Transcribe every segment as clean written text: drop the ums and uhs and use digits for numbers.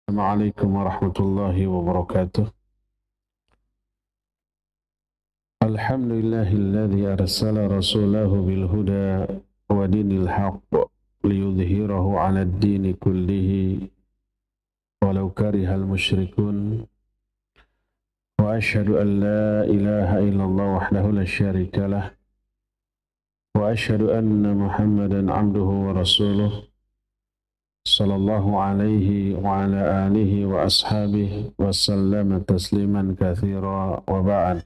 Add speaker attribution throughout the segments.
Speaker 1: Assalamualaikum warahmatullahi wabarakatuh. Alhamdulillahilladzi arsala rasulahu bil huda wa dinil haqq liyudhhirahu 'alad dini kullihi walau karihal musyrikun. Wa asyhadu an la ilaha illallah wahdahu la syarika lah wa asyhadu anna Muhammadan 'abduhu wa rasuluh sallallahu alaihi wa ala alihi wa ashabihi wa sallama tasliman katsira wa ba'd.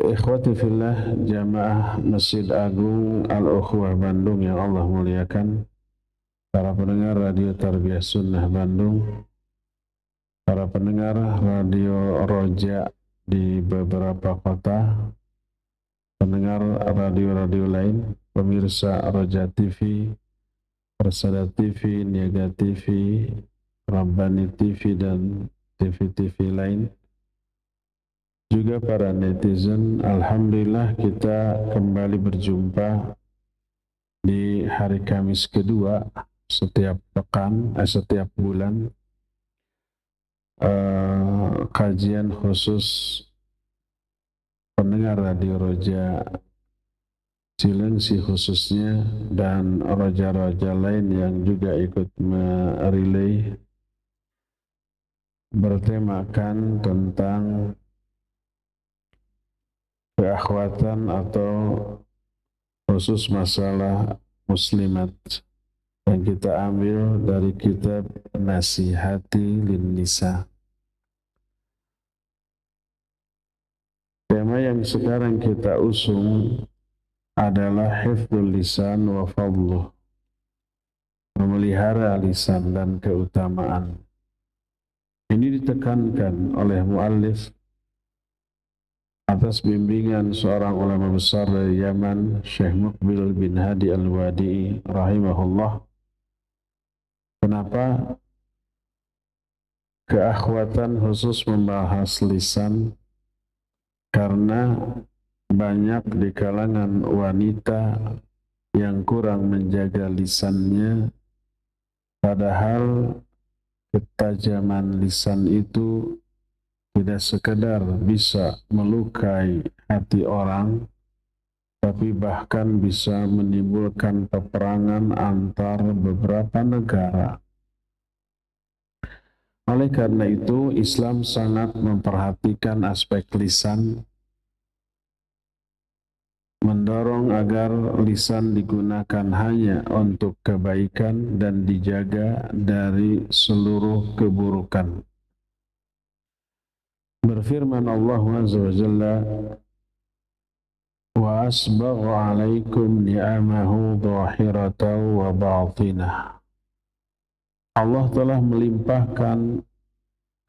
Speaker 1: Ikhwati fillah, jamaah Masjid Agung Al-Ukhuwah Bandung yang Allah muliakan, para pendengar Radio Tarbiyah Sunnah Bandung, para pendengar Radio Roja di beberapa kota, pendengar radio-radio lain, pemirsa Roja TV, Persada TV, Niaga TV, Rabbani TV, dan TV-TV lain, juga para netizen. Alhamdulillah kita kembali berjumpa di hari Kamis kedua setiap pekan, setiap bulan, kajian khusus pendengar Radio Roja Cilengsi khususnya dan roja-roja lain yang juga ikut merelay, bertemakan tentang keakhwatan atau khusus masalah muslimat yang kita ambil dari kitab Nasihati lin Nisa. Tema yang sekarang kita usung adalah hifdzul lisan wa fadluh, memelihara lisan dan keutamaan. Ini ditekankan oleh muallif atas bimbingan seorang ulama besar dari Yaman, Syekh Muqbil bin Hadi Al-Wadi'i rahimahullah. Kenapa keakhwatan khusus membahas lisan? Karena banyak di kalangan wanita yang kurang menjaga lisannya, padahal ketajaman lisan itu tidak sekedar bisa melukai hati orang, tapi bahkan bisa menimbulkan peperangan antar beberapa negara. Oleh karena itu, Islam sangat memperhatikan aspek lisan, mendorong agar lisan digunakan hanya untuk kebaikan dan dijaga dari seluruh keburukan. Berfirman Allah Azza wa Jalla, wa asbagha alaikum ni'amahu dhahiratan wa batinah. Allah telah melimpahkan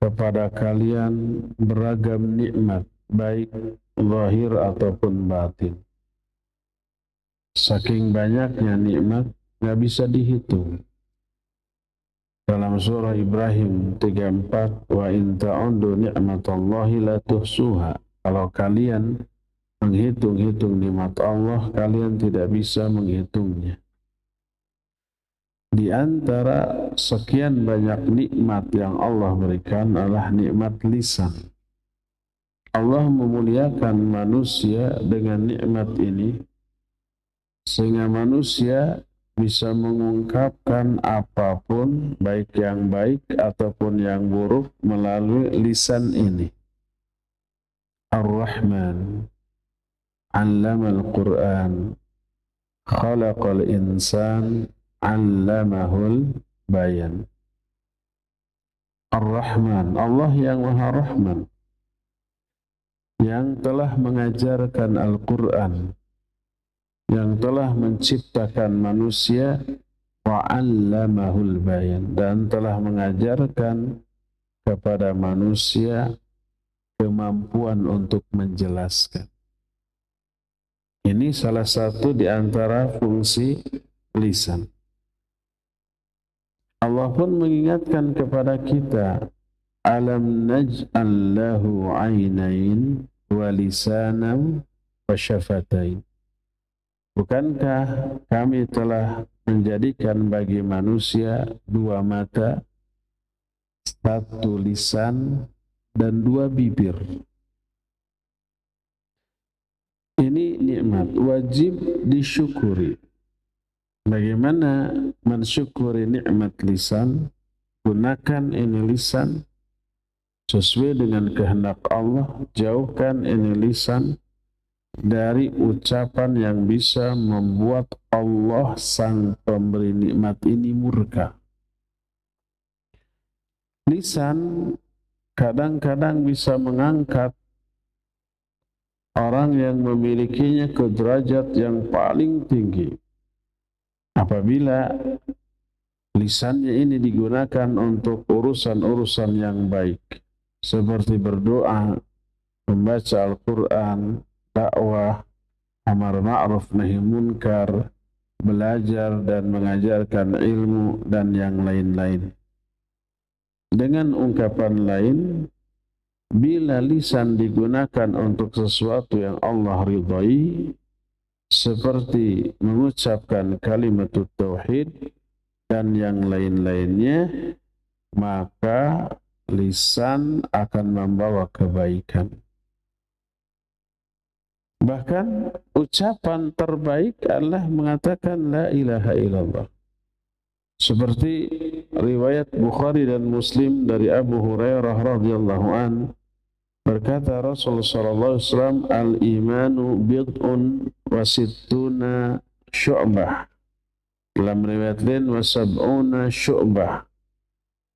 Speaker 1: kepada kalian beragam nikmat, baik zahir ataupun batin. Saking banyaknya nikmat, nggak bisa dihitung. Dalam surah Ibrahim 34, wa in ta'uddu ni'matallahi la tuhsuha. Kalau kalian menghitung-hitung nikmat Allah, kalian tidak bisa menghitungnya. Di antara sekian banyak nikmat yang Allah berikan adalah nikmat lisan. Allah memuliakan manusia dengan nikmat ini, sehingga manusia bisa mengungkapkan apapun, baik yang baik ataupun yang buruk, melalui lisan ini. Ar-Rahman 'allamal Qur'an, khalaqal insan, 'allamahul bayan. Ar-Rahman, Allah yang Maha Rahman, yang telah mengajarkan Al-Quran, yang telah menciptakan manusia, wa 'allamahul bayan, dan telah mengajarkan kepada manusia kemampuan untuk menjelaskan. Ini salah satu di antara fungsi lisan. Allah pun mengingatkan kepada kita, alam naj'al lahu 'ainain wa lisanan wa syafatain. Bukankah kami telah menjadikan bagi manusia dua mata, satu lisan, dan dua bibir. Ini nikmat wajib disyukuri. Bagaimana mensyukuri nikmat lisan? Gunakan ini lisan sesuai dengan kehendak Allah. Jauhkan ini lisan dari ucapan yang bisa membuat Allah sang pemberi nikmat ini murka. Lisan kadang-kadang bisa mengangkat orang yang memilikinya ke derajat yang paling tinggi. Apabila lisannya ini digunakan untuk urusan-urusan yang baik, seperti berdoa, membaca Al-Quran, dakwah, amar ma'ruf nahi munkar, belajar dan mengajarkan ilmu, dan yang lain-lain. Dengan ungkapan lain, bila lisan digunakan untuk sesuatu yang Allah ridhai, seperti mengucapkan kalimat tauhid dan yang lain-lainnya, maka lisan akan membawa kebaikan. Bahkan ucapan terbaik adalah mengatakan la ilaha illallah. Seperti riwayat Bukhari dan Muslim dari Abu Hurairah radhiyallahu an, berkata Rasulullah sallallahu alaihi wasallam, al-imanu bid'un wa sittuna syu'bah. Dalam riwayat lain wa sab'una syu'bah.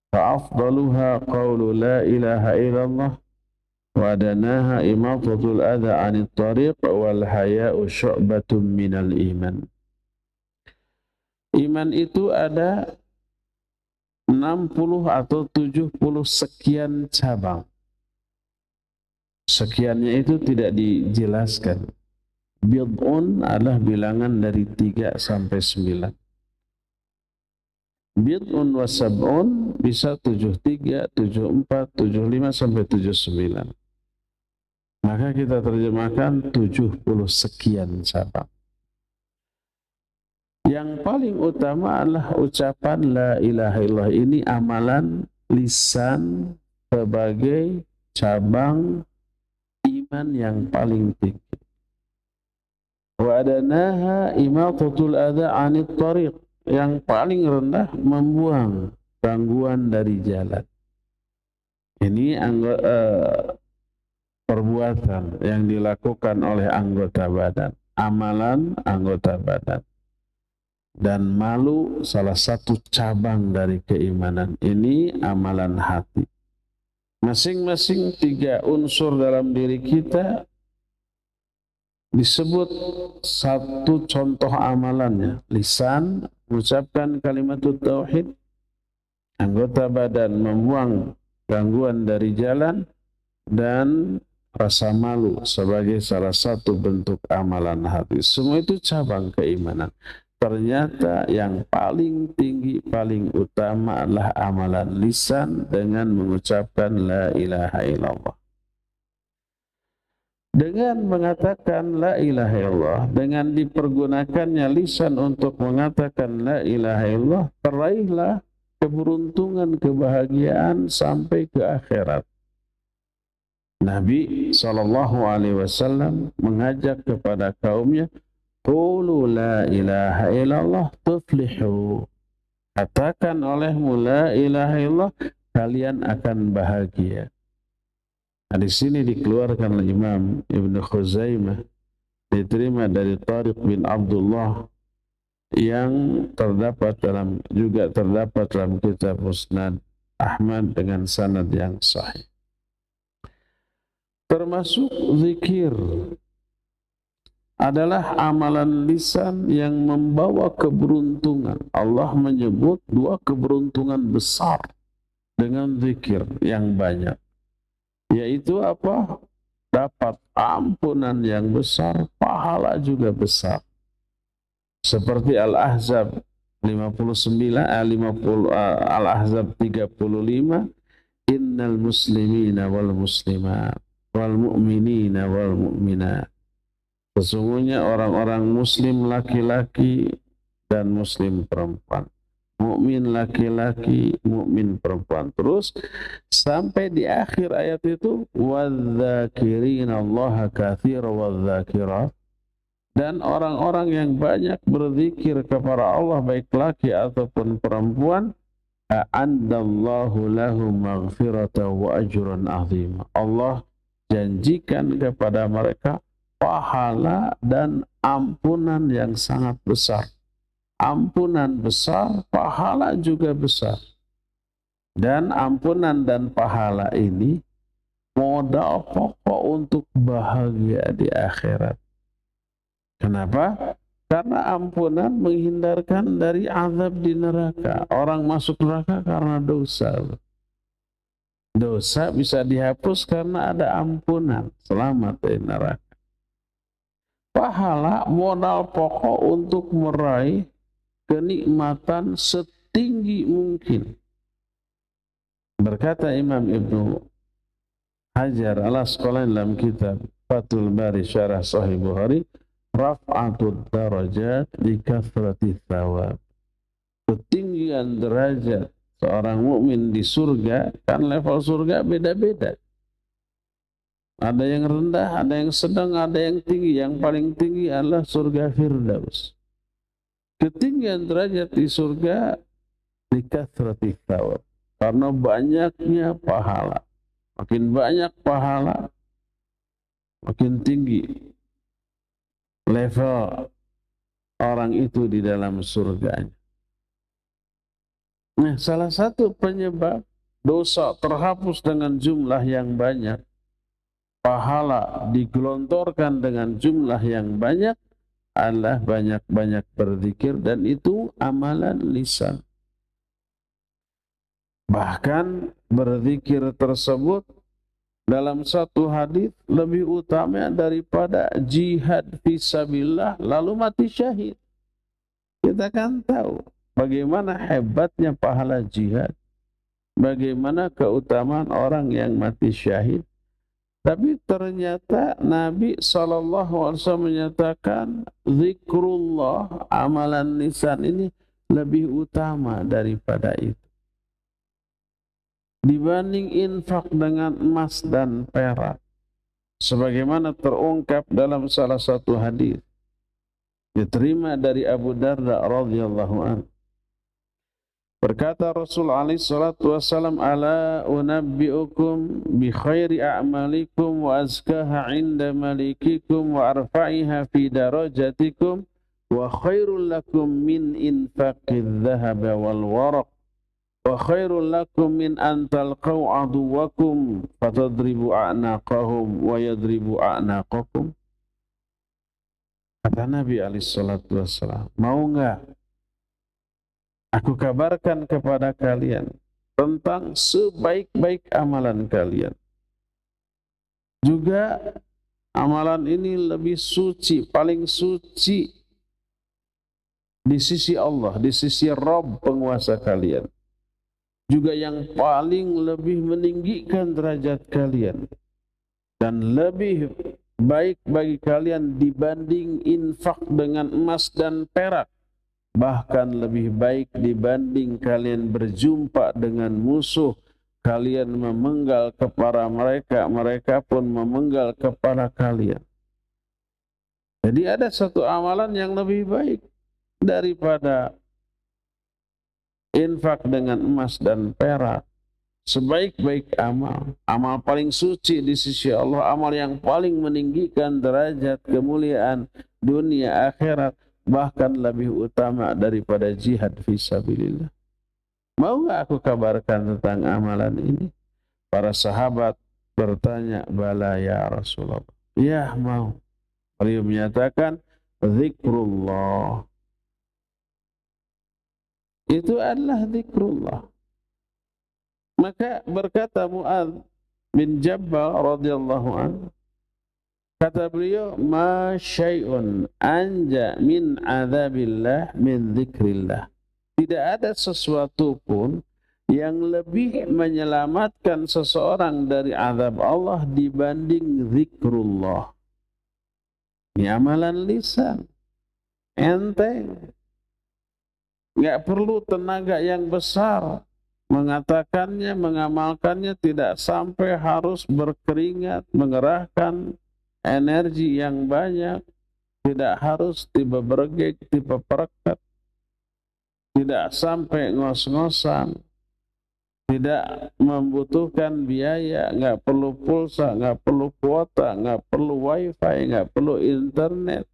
Speaker 1: Fa afdaluha qawlu la ilaha illallah wa adanaha imatatul adha 'anit tariq wal haya'u syu'batun minal iman. Iman itu ada 60 atau 70 sekian cabang. Sekiannya itu tidak dijelaskan. Bid'un adalah bilangan dari 3 sampai 9. Bid'un wa sab'un bisa 73, 74, 75 sampai 79. Maka kita terjemahkan 70 sekian cabang. Yang paling utama adalah ucapan la ilaha illallah. Ini amalan lisan sebagai cabang iman yang paling tinggi. Wa adanaha imatatul adha 'anit tariq. Yang paling rendah membuang gangguan dari jalan. Ini perbuatan yang dilakukan oleh anggota badan, amalan anggota badan. Dan malu salah satu cabang dari keimanan. Ini amalan hati. Masing-masing 3 unsur dalam diri kita disebut satu contoh amalannya. Lisan mengucapkan kalimat tauhid, anggota badan membuang gangguan dari jalan, dan rasa malu sebagai salah satu bentuk amalan hati. Semua itu cabang keimanan. Ternyata yang paling tinggi, paling utama adalah amalan lisan dengan mengucapkan la ilaha illallah. Dengan mengatakan la ilaha illallah, dengan dipergunakannya lisan untuk mengatakan la ilaha illallah, teraihlah keberuntungan, kebahagiaan sampai ke akhirat. Nabi SAW mengajak kepada kaumnya, qulu la ilaha illallah tuflihu. Katakan olehmu la ilaha illallah, kalian akan bahagia. Nah, di sini dikeluarkan oleh Imam Ibn Khuzaimah, diterima dari Tariq bin Abdullah, yang juga terdapat dalam kitab Musnad Ahmad dengan sanad yang sahih. Termasuk zikir adalah amalan lisan yang membawa keberuntungan. Allah menyebut 2 keberuntungan besar dengan zikir yang banyak. Yaitu apa? Dapat ampunan yang besar, pahala juga besar. Seperti Al-Ahzab 59, Al-Ahzab 35, innal muslimina wal muslimat wal mu'minina wal mu'minat. Sesungguhnya orang-orang muslim laki-laki dan muslim perempuan. Mukmin laki-laki, mukmin perempuan. Terus sampai di akhir ayat itu, wadzakirinallaha katsira wadzakirat, dan orang-orang yang banyak berzikir kepada Allah baik laki ataupun perempuan, a'addallahu lahum maghfiratan wa ajran azima. Allah janjikan kepada mereka pahala dan ampunan yang sangat besar. Ampunan besar, pahala juga besar. Dan ampunan dan pahala ini modal pokok untuk bahagia di akhirat. Kenapa? Karena ampunan menghindarkan dari azab di neraka. Orang masuk neraka karena dosa. Dosa bisa dihapus karena ada ampunan. Selamat dari neraka. Pahala modal pokok untuk meraih kenikmatan setinggi mungkin. Berkata Imam Ibnu Hajar al-Asqalani dalam kitab Fathul Bari Syarah Sahih Bukhari, raf'atud darajat li kathrati thawab. Ketinggian derajat seorang mukmin di surga, kan level surga beda-beda. Ada yang rendah, ada yang sedang, ada yang tinggi. Yang paling tinggi adalah surga Firdaus. Ketinggian derajat di surga li kathrati thawab, karena banyaknya pahala. Makin banyak pahala, makin tinggi level orang itu di dalam surganya. Nah, salah satu penyebab dosa terhapus dengan jumlah yang banyak, pahala digelontorkan dengan jumlah yang banyak, adalah banyak-banyak berzikir, dan itu amalan lisan. Bahkan berzikir tersebut dalam satu hadis lebih utama daripada jihad fisabilillah lalu mati syahid. Kita kan tahu bagaimana hebatnya pahala jihad, bagaimana keutamaan orang yang mati syahid. Tapi ternyata Nabi SAW menyatakan zikrullah, amalan lisan ini lebih utama daripada itu. Dibanding infak dengan emas dan perak. Sebagaimana terungkap dalam salah satu hadis diterima dari Abu Darda radhiyallahu anhu. Berkata Rasul alaihi salatu wasallam, ala unabbiukum bi khairi a'malikum wa azkaha 'inda malikikum wa arfa'iha fi darajatikum wa khairul lakum min infaqidz dhahab wal waraq wa khairul lakum min an talqaw aduwakum fatadribu a'naqahum wa yadribu a'naqakum. Kata Nabi alaihi salatu wasallam, mau enggak aku kabarkan kepada kalian tentang sebaik-baik amalan kalian. Juga amalan ini lebih suci, paling suci di sisi Allah, di sisi Rabb penguasa kalian. Juga yang paling lebih meninggikan derajat kalian. Dan lebih baik bagi kalian dibanding infak dengan emas dan perak. Bahkan lebih baik dibanding kalian berjumpa dengan musuh, kalian memenggal kepala mereka, mereka pun memenggal kepala kalian. Jadi ada satu amalan yang lebih baik daripada infak dengan emas dan perak. Sebaik-baik amal, amal paling suci di sisi Allah, amal yang paling meninggikan derajat kemuliaan dunia akhirat, bahkan lebih utama daripada jihad fisabilillah. Mau nggak aku kabarkan tentang amalan ini? Para sahabat bertanya, bala ya Rasulullah. Ya, mau. Beliau menyatakan, zikrullah. Itu adalah zikrullah. Maka berkata Mu'adz bin Jabal radhiyallahu anhu, kata beliau, ma syai'un anja min adzabillah min dzikrillah. Tidak ada sesuatu pun yang lebih menyelamatkan seseorang dari azab Allah dibanding zikrullah. Ini amalan lisan, enteng. Nggak perlu tenaga yang besar. Mengatakannya, mengamalkannya tidak sampai harus berkeringat, mengerahkan energi yang banyak, tidak harus tiba bergeg, tiba perekat, tidak sampai ngos-ngosan, tidak membutuhkan biaya, nggak perlu pulsa, nggak perlu kuota, nggak perlu wifi, nggak perlu internet.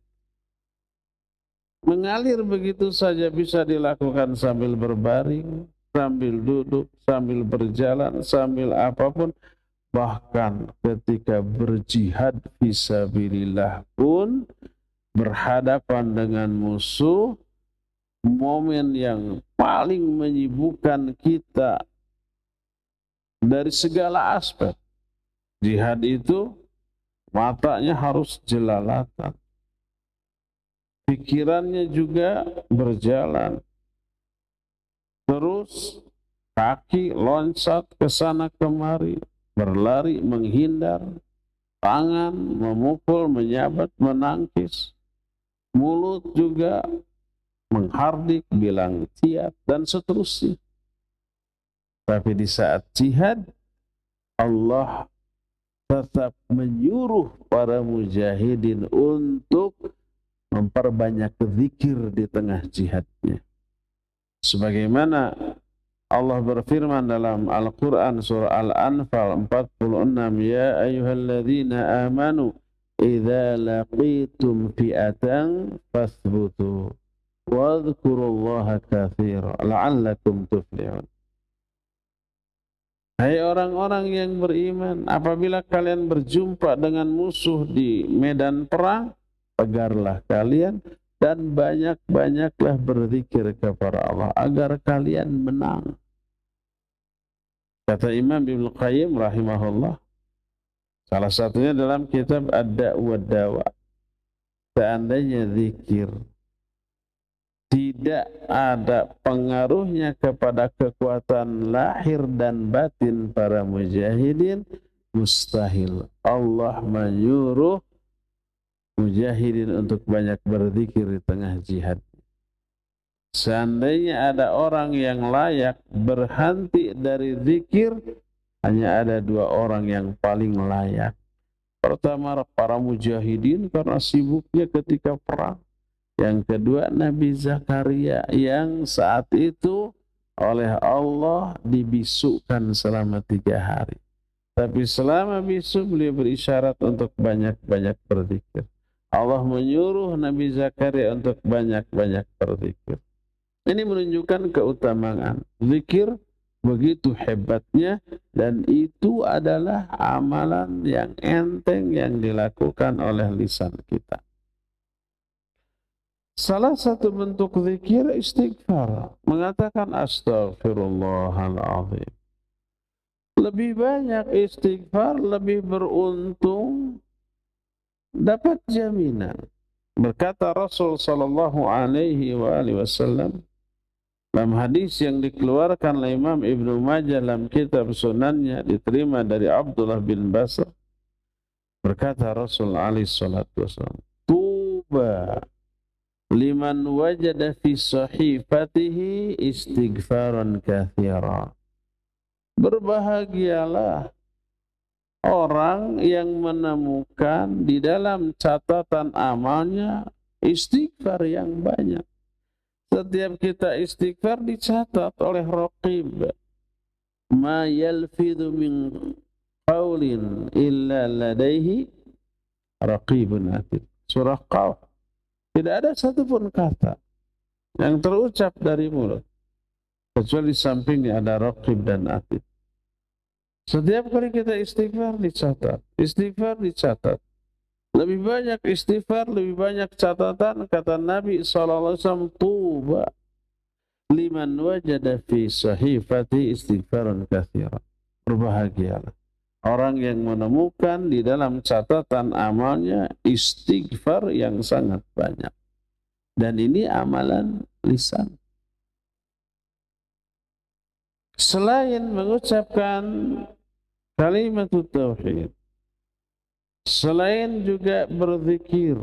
Speaker 1: Mengalir begitu saja bisa dilakukan sambil berbaring, sambil duduk, sambil berjalan, sambil apapun. Bahkan ketika berjihad fisabilillah pun berhadapan dengan musuh, momen yang paling menyibukkan kita dari segala aspek. Jihad itu matanya harus jelalatan, pikirannya juga berjalan. Terus kaki loncat ke sana kemari, berlari menghindar, tangan memukul, menyabat, menangkis, mulut juga menghardik, bilang siap, dan seterusnya. Tapi di saat jihad, Allah tetap menyuruh para mujahidin untuk memperbanyak zikir di tengah jihadnya. Sebagaimana Allah berfirman dalam Al-Quran surah Al-Anfal 46, Ya ayyuhalladzina amanu idza laqitum fi'atan fathbutu wadhkurullaha katsira la'allakum tuflihun. Hai orang-orang yang beriman, apabila kalian berjumpa dengan musuh di medan perang, tegarlah kalian dan banyak-banyaklah berzikir kepada Allah agar kalian menang. Kata Imam Ibnu Qayyim rahimahullah, salah satunya dalam kitab Ad-Da' wa Dawa, seandainya zikir tidak ada pengaruhnya kepada kekuatan lahir dan batin para mujahidin, mustahil Allah menyuruh mujahidin untuk banyak berzikir di tengah jihad. Seandainya ada orang yang layak berhenti dari zikir, hanya ada dua orang yang paling layak. Pertama, para mujahidin karena sibuknya ketika perang. Yang kedua, Nabi Zakaria yang saat itu oleh Allah dibisukan selama 3 hari. Tapi selama bisu beliau berisyarat untuk banyak-banyak berzikir. Allah menyuruh Nabi Zakaria untuk banyak-banyak berzikir. Ini menunjukkan keutamaan zikir begitu hebatnya, dan itu adalah amalan yang enteng yang dilakukan oleh lisan kita. Salah satu bentuk zikir istighfar, mengatakan astaghfirullahaladzim. Lebih banyak istighfar, lebih beruntung, dapat jaminan. Berkata Rasul sallallahu alaihi wasallam dalam hadis yang dikeluarkan oleh Imam Ibnu Majah dalam kitab Sunannya, diterima dari Abdullah bin Basr, berkata Rasul alaihi salatu wasallam, Tuba liman wajada fi sahifatihi istighfaran katsira. Berbahagialah orang yang menemukan di dalam catatan amalnya istighfar yang banyak. Setiap kita istighfar dicatat oleh Raqib. Ma yalfidhu min qawlin illa ladaihi raqibun atid. Surah Qaf. Tidak ada satupun kata yang terucap dari mulut kecuali di sampingnya ada Raqib dan Atid. Setiap kali kita istighfar dicatat, istighfar dicatat. Lebih banyak istighfar, lebih banyak catatan. Kata Nabi SAW, Tuba liman wajada fi sahifati istighfaran katsiran. Berbahagialah orang yang menemukan di dalam catatan amalnya istighfar yang sangat banyak. Dan ini amalan lisan. Selain mengucapkan kalimat tauhid, selain juga berzikir,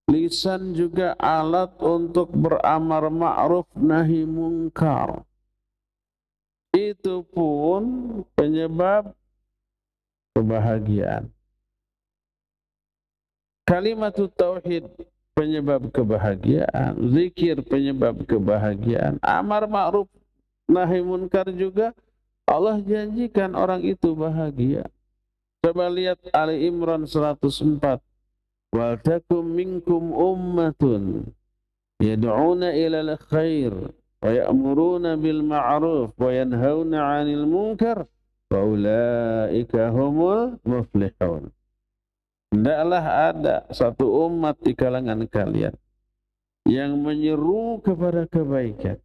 Speaker 1: Lisan juga alat untuk beramar ma'ruf nahi munkar. Itu pun penyebab kebahagiaan. Kalimat tauhid penyebab kebahagiaan, zikir penyebab kebahagiaan, amar ma'ruf nahi munkar juga Allah janjikan orang itu bahagia. Coba lihat Ali Imran 104. Wal takum minkum ummatun yad'una ilal khair wa ya'muruna bil ma'ruf wa yanhauna 'anil munkar wa ulaika humul muflihun. Hendaklah ada satu umat di kalangan kalian yang menyeru kepada kebaikan,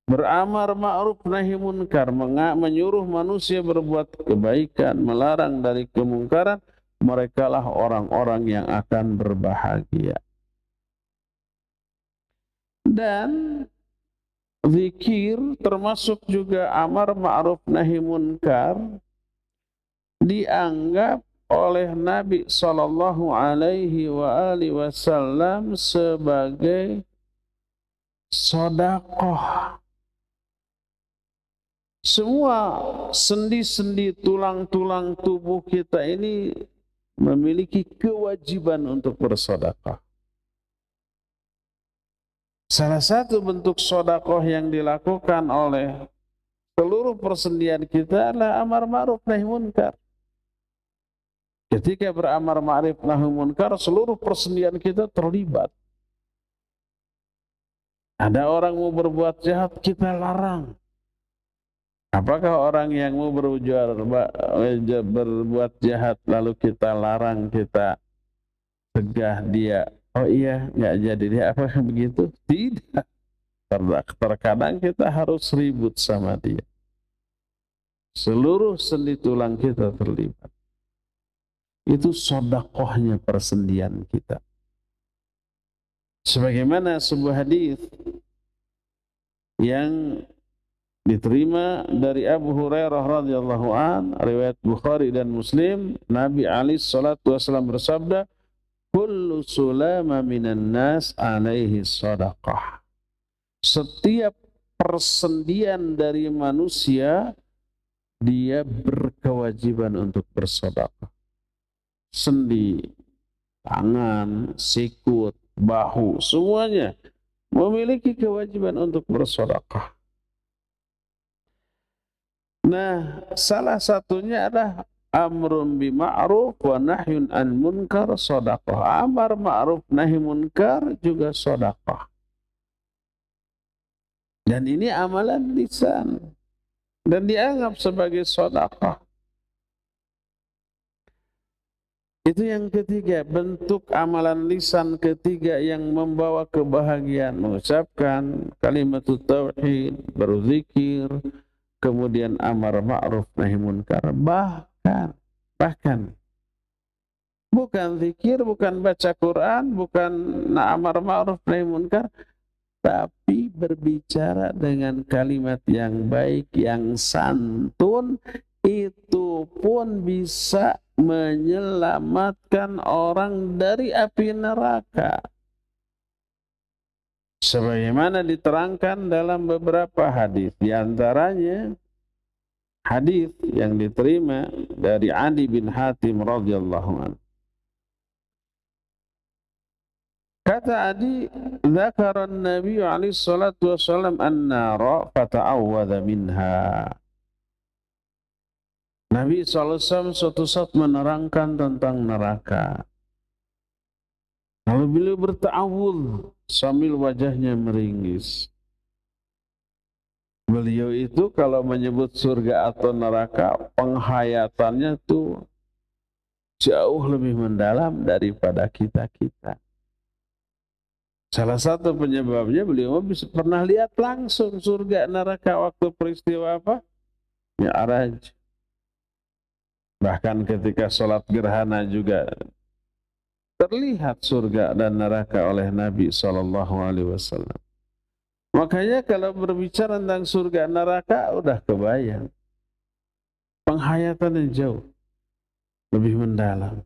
Speaker 1: beramar ma'ruf nahi munkar, menyuruh manusia berbuat kebaikan, melarang dari kemungkaran. Merekalah orang-orang yang akan berbahagia. Dan zikir termasuk juga amar ma'ruf nahi munkar dianggap oleh Nabi Sallallahu Alaihi Wasallam sebagai sedekah. Semua sendi-sendi tulang-tulang tubuh kita ini memiliki kewajiban untuk bersedekah. Salah satu bentuk sedekah yang dilakukan oleh seluruh persendian kita adalah amar ma'ruf nahi munkar. Ketika beramar ma'ruf nahi munkar, seluruh persendian kita terlibat. Ada orang mau berbuat jahat, kita larang. Apakah orang yang mau berbuat jahat lalu kita larang, kita cegah dia? Oh iya, nggak jadi dia. Apakah begitu? Tidak. Terkadang kita harus ribut sama dia. Seluruh sendi tulang kita terlibat. Itu sedekahnya persendian kita. Sebagaimana sebuah hadis yang diterima dari Abu Hurairah radhiyallahu an, riwayat Bukhari dan Muslim, Nabi alaihi salatu wasallam bersabda, kullu sulama minan nas alaihi sadaqah. Setiap persendian dari manusia dia berkewajiban untuk bersedekah. Sendi, tangan, sikut, bahu, semuanya memiliki kewajiban untuk bersedekah. Nah, salah satunya adalah amrun bima'ruf wa nahyun an munkar sedekah. Amar ma'ruf nahi munkar juga sedekah. Dan ini amalan lisan dan dianggap sebagai sedekah. Itu yang ketiga, bentuk amalan lisan ketiga yang membawa kebahagiaan, mengucapkan kalimat tauhid, berzikir, kemudian amar ma'ruf nahi munkar. Bahkan bukan zikir, bukan baca Quran, bukan amar ma'ruf nahi munkar, tapi berbicara dengan kalimat yang baik, yang santun, itu pun bisa menyelamatkan orang dari api neraka. Sebagaimana diterangkan dalam beberapa hadis, di antaranya hadis yang diterima dari Adi bin Hatim radhiyallahu anhu. Kata Adi, "Dzakara an-nabiy alaihi salatu wasallam an-nara fata'awwadha minha." Nabi SAW suatu saat menerangkan tentang neraka. Lalu beliau berta'awudz sambil wajahnya meringis. Beliau itu kalau menyebut surga atau neraka, penghayatannya tuh jauh lebih mendalam daripada kita-kita. Salah satu penyebabnya beliau bisa pernah lihat langsung surga neraka waktu peristiwa apa? Mi'raj. Bahkan ketika sholat gerhana juga terlihat surga dan neraka oleh Nabi SAW. Makanya kalau berbicara tentang surga neraka udah kebayang. Penghayatannya jauh lebih mendalam.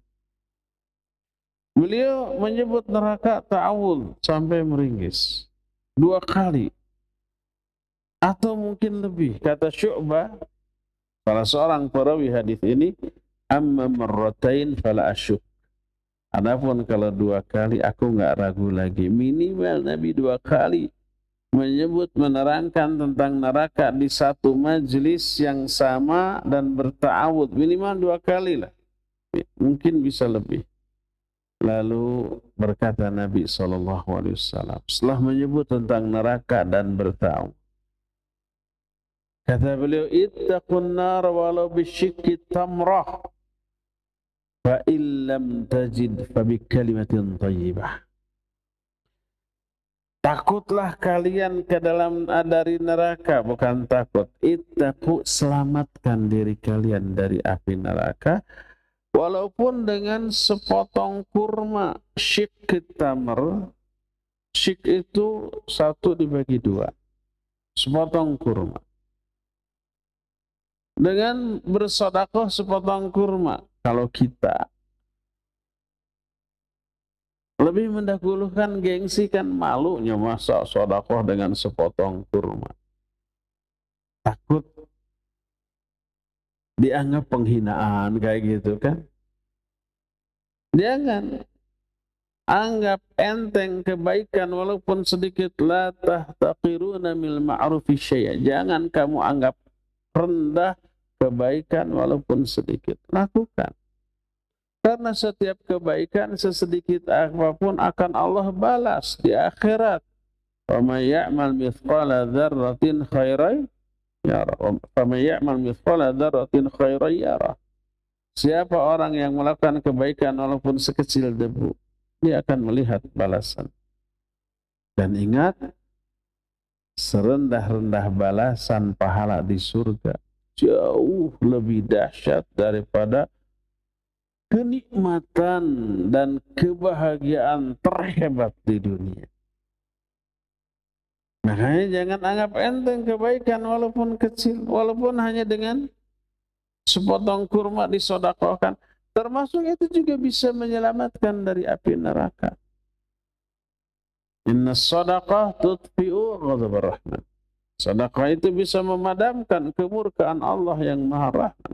Speaker 1: Beliau menyebut neraka ta'awud sampai meringis 2 kali atau mungkin lebih. Kata Syu'bah, salah seorang perawi hadis ini, amma marratain fala asyuk. Adapun kalau 2 kali aku nggak ragu lagi. Minimal Nabi 2 kali menyebut, menerangkan tentang neraka di satu majelis yang sama dan berta'awud. Minimal 2 kali lah. Mungkin bisa lebih. Lalu berkata Nabi SAW setelah menyebut tentang neraka dan berta'awud, kata beliau, ittaqun nar walau bisyikki tamrah fa illam tajid fa bi kalimatin thayyibah. Takutlah kalian ke dalam dari neraka, bukan takut. Ittaqu, selamatkan diri kalian dari api neraka walaupun dengan sepotong kurma. Syik tamr, syik itu 1 dibagi 2, sepotong kurma. Dengan bersedekah sepotong kurma. Kalau kita lebih mendahulukan gengsi, kan malunya masa sedekah dengan sepotong kurma. Takut dianggap penghinaan kayak gitu kan. Jangan anggap enteng kebaikan walaupun sedikit. La tahtaqiruna mil ma'rufi syai'a. Jangan kamu anggap rendah kebaikan walaupun sedikit. Lakukan. Karena setiap kebaikan sesedikit apapun akan Allah balas di akhirat. Wa may ya'mal mithqala dzarratin khairan yara. Wa may ya'mal mithqala dzarratin khairan yara. Siapa orang yang melakukan kebaikan walaupun sekecil debu, dia akan melihat balasan. Dan ingat, serendah-rendah balasan pahala di surga jauh lebih dahsyat daripada kenikmatan dan kebahagiaan terhebat di dunia. Makanya jangan anggap enteng kebaikan walaupun kecil, walaupun hanya dengan sepotong kurma disedekahkan. Termasuk itu juga bisa menyelamatkan dari api neraka. Inna sadaqah tutfi'u ghadabar rahman. Sedekah itu bisa memadamkan kemurkaan Allah yang Maha Rahman.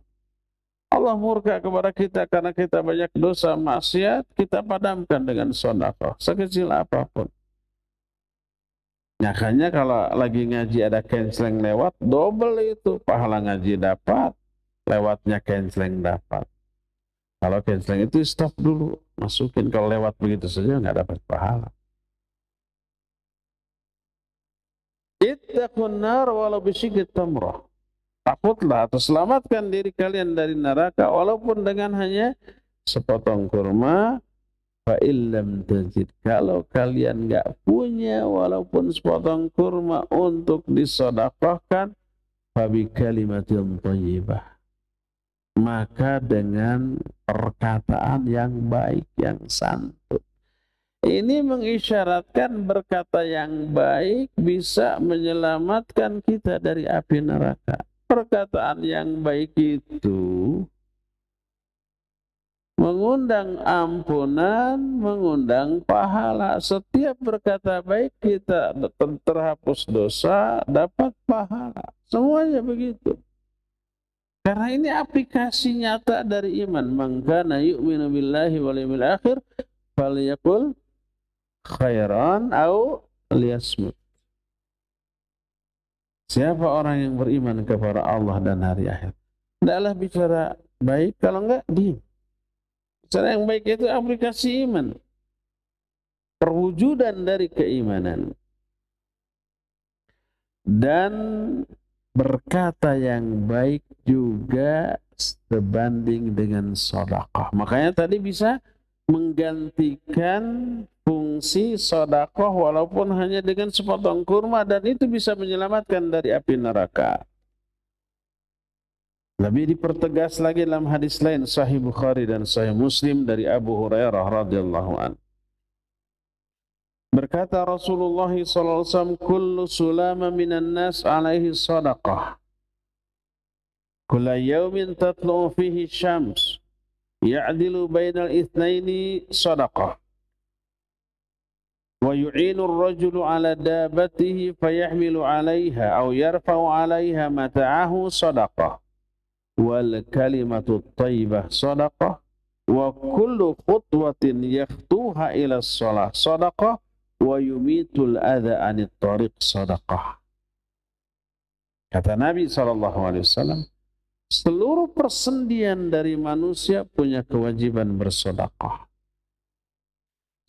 Speaker 1: Allah murka kepada kita karena kita banyak dosa maksiat, kita padamkan dengan sedekah sekecil apapun. Makanya kalau lagi ngaji ada canceling lewat, double itu pahala ngaji dapat, lewatnya canceling dapat. Kalau canceling itu stop dulu, masukin. Kalau lewat begitu saja nggak dapat pahala. Ittaqun nar walau bisyikki tamrah. Takutlah atau selamatkan diri kalian dari neraka walaupun dengan hanya sepotong kurma. Fa illam tajid, kalau kalian nggak punya walaupun sepotong kurma untuk disedekahkan, fa bi kalimatin thayyibah, maka dengan perkataan yang baik, yang santun. Ini mengisyaratkan berkata yang baik bisa menyelamatkan kita dari api neraka. Perkataan yang baik itu mengundang ampunan, mengundang pahala. Setiap berkata baik kita terhapus dosa, dapat pahala. Semuanya begitu. Karena ini aplikasi nyata dari iman. Man kana yu'minu billahi wal yawmil akhir falyaqul khairan au liyasmut. Siapa orang yang beriman kepada Allah dan hari akhir, hendaklah bicara baik, kalau enggak diam. Cara yang baik itu aplikasi iman, perwujudan dari keimanan. Dan berkata yang baik juga sebanding dengan sedekah. Makanya tadi bisa menggantikan fungsi sedekah walaupun hanya dengan sepotong kurma, dan itu bisa menyelamatkan dari api neraka. Lebih dipertegas lagi dalam hadis lain Sahih Bukhari dan Sahih Muslim dari Abu Hurairah radhiyallahu anhu. Berkata Rasulullah SAW, kullu sulama minan nas alaihi sadaqah. Kulla yawmin tatlu'u fihi syams. ya'dilu bainal itsnaini shadaqah. Wa yu'inu ar-rajulu 'ala dabbatihi fayahmilu 'alayha aw yarfa'u 'alayha mata'ahu shadaqah. Wal kalimatu thayyibah shadaqah. Wa kullu khutwatin yakhtuha ila shalah shadaqah. Wa yumitul adha 'anit tariq shadaqah. Kata Nabi SAW, seluruh persendian dari manusia punya kewajiban bersedekah.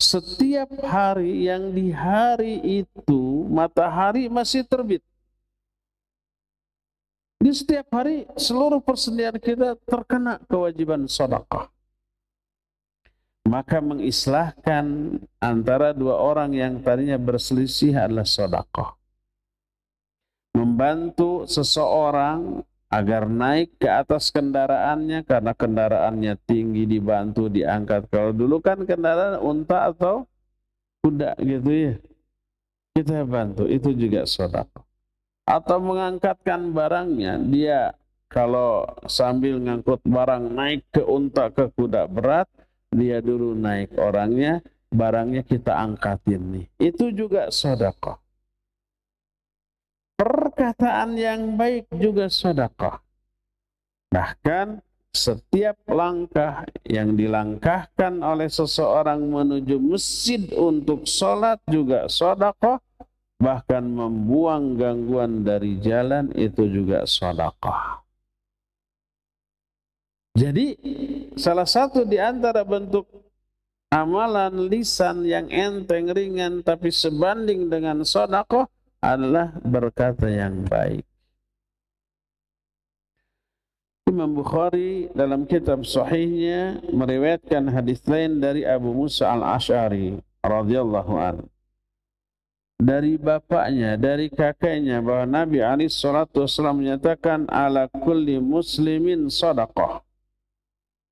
Speaker 1: Setiap hari yang di hari itu matahari masih terbit. Di setiap hari seluruh persendian kita terkena kewajiban sedekah. Maka mengislahkan antara dua orang yang tadinya berselisih adalah sedekah. Membantu seseorang agar naik ke atas kendaraannya karena kendaraannya tinggi, dibantu, diangkat. Kalau dulu kan kendaraan unta atau kuda gitu ya. Kita bantu, itu juga sedekah. Atau mengangkatkan barangnya, dia kalau sambil ngangkut barang naik ke unta, ke kuda berat, dia dulu naik orangnya, barangnya kita angkatin nih. Itu juga sedekah. Perkataan yang baik juga sedekah. Bahkan setiap langkah yang dilangkahkan oleh seseorang menuju masjid untuk sholat juga sedekah. Bahkan membuang gangguan dari jalan itu juga sedekah. Jadi salah satu di antara bentuk amalan lisan yang enteng ringan tapi sebanding dengan sedekah adalah berkata yang baik. Imam Bukhari dalam kitab sahihnya meriwayatkan hadis lain dari Abu Musa al-Asy'ari radhiyallahu anhu. Dari bapaknya, dari kakeknya bahwa Nabi alaihi salatu wasallam menyatakan ala kulli muslimin shadaqah.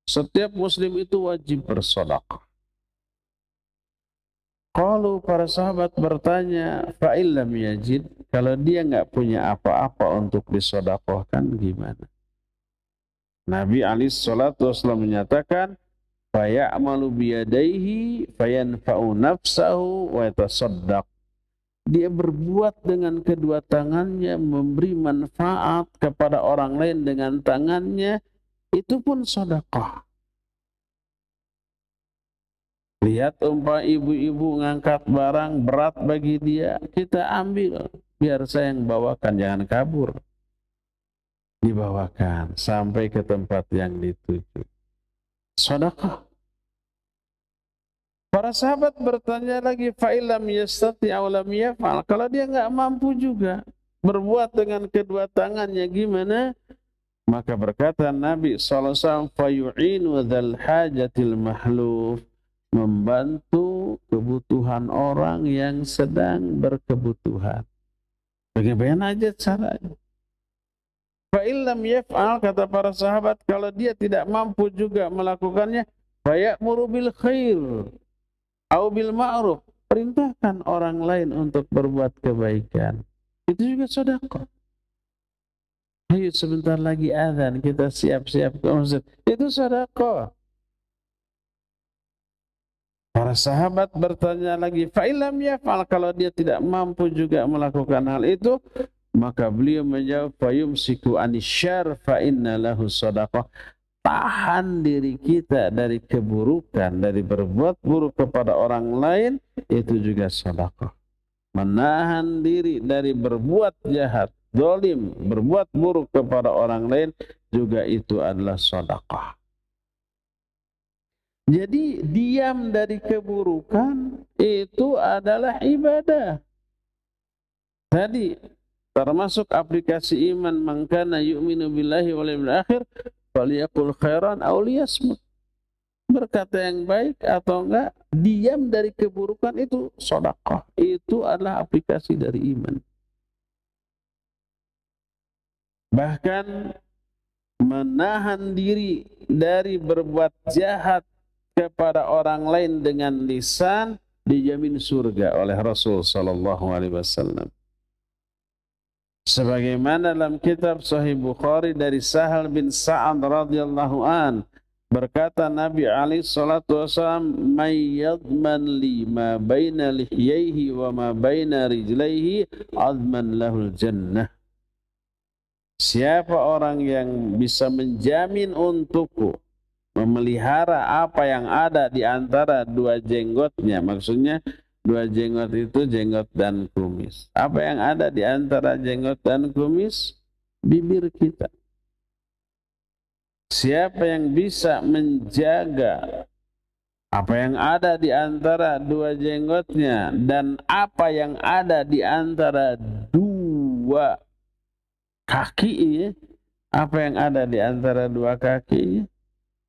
Speaker 1: Setiap muslim itu wajib bersedekah. Kalau para sahabat bertanya, fa'illam yajid, kalau dia nggak punya apa-apa untuk disedekahkan gimana? Nabi alaihi salatu wasallam menyatakan, faya'malu biyadaihi fayanfa'u nafsahu wa yatasaddaq. Dia berbuat dengan kedua tangannya, memberi manfaat kepada orang lain dengan tangannya, itu pun sedekah. Lihat umpama ibu-ibu ngangkat barang berat bagi dia, kita ambil, biar saya yang bawakan, jangan kabur. Dibawakan sampai ke tempat yang dituju. Sedekah. Para sahabat bertanya lagi, fa'ilam yastati aw lam yaf'al, kalau dia nggak mampu juga berbuat dengan kedua tangannya gimana? Maka berkata Nabi SAW, fayu'inu dzal hajatil mahluf, membantu kebutuhan orang yang sedang berkebutuhan. Bagaimana aja caranya? Fa'illam yaf'al, kata para sahabat, kalau dia tidak mampu juga melakukannya, faya'muru bil khair au bil ma'ruf, perintahkan orang lain untuk berbuat kebaikan. Itu juga sedekah. Ayo sebentar lagi azan, kita siap-siap ke masjid. Itu sedekah. Para sahabat bertanya lagi, fa'ilam yaf'al, kalau dia tidak mampu juga melakukan hal itu, maka beliau menjawab, fayumsiku anisyar fa inna lahu shadaqah. Tahan diri kita dari keburukan, dari berbuat buruk kepada orang lain, itu juga sedekah. Menahan diri dari berbuat jahat, zalim, berbuat buruk kepada orang lain, juga itu adalah sedekah. Jadi diam dari keburukan itu adalah ibadah. Tadi termasuk aplikasi iman, man kana yu'minu billahi wal yawmil akhir falyaqul khairan aw liyasmut. Berkata yang baik atau enggak, diam dari keburukan itu sedekah. Itu adalah aplikasi dari iman. Bahkan menahan diri dari berbuat jahat kepada orang lain dengan lisan dijamin surga oleh Rasul sallallahu alaihi wasallam. Sebagaimana dalam kitab Sahih Bukhari dari Sahal bin Sa'ad radhiyallahu an, Berkata Nabi alaihi salatu wasallam, "May yadman li ma baina lihyaihi wa ma baina rijlaihi adman lahul jannah." Siapa orang yang bisa menjamin untukku, memelihara apa yang ada di antara dua jenggotnya, maksudnya dua jenggot itu jenggot dan kumis. Apa yang ada di antara jenggot dan kumis? Bibir kita. Siapa yang bisa menjaga apa yang ada di antara dua jenggotnya dan apa yang ada di antara dua kakinya, apa yang ada di antara dua kakinya,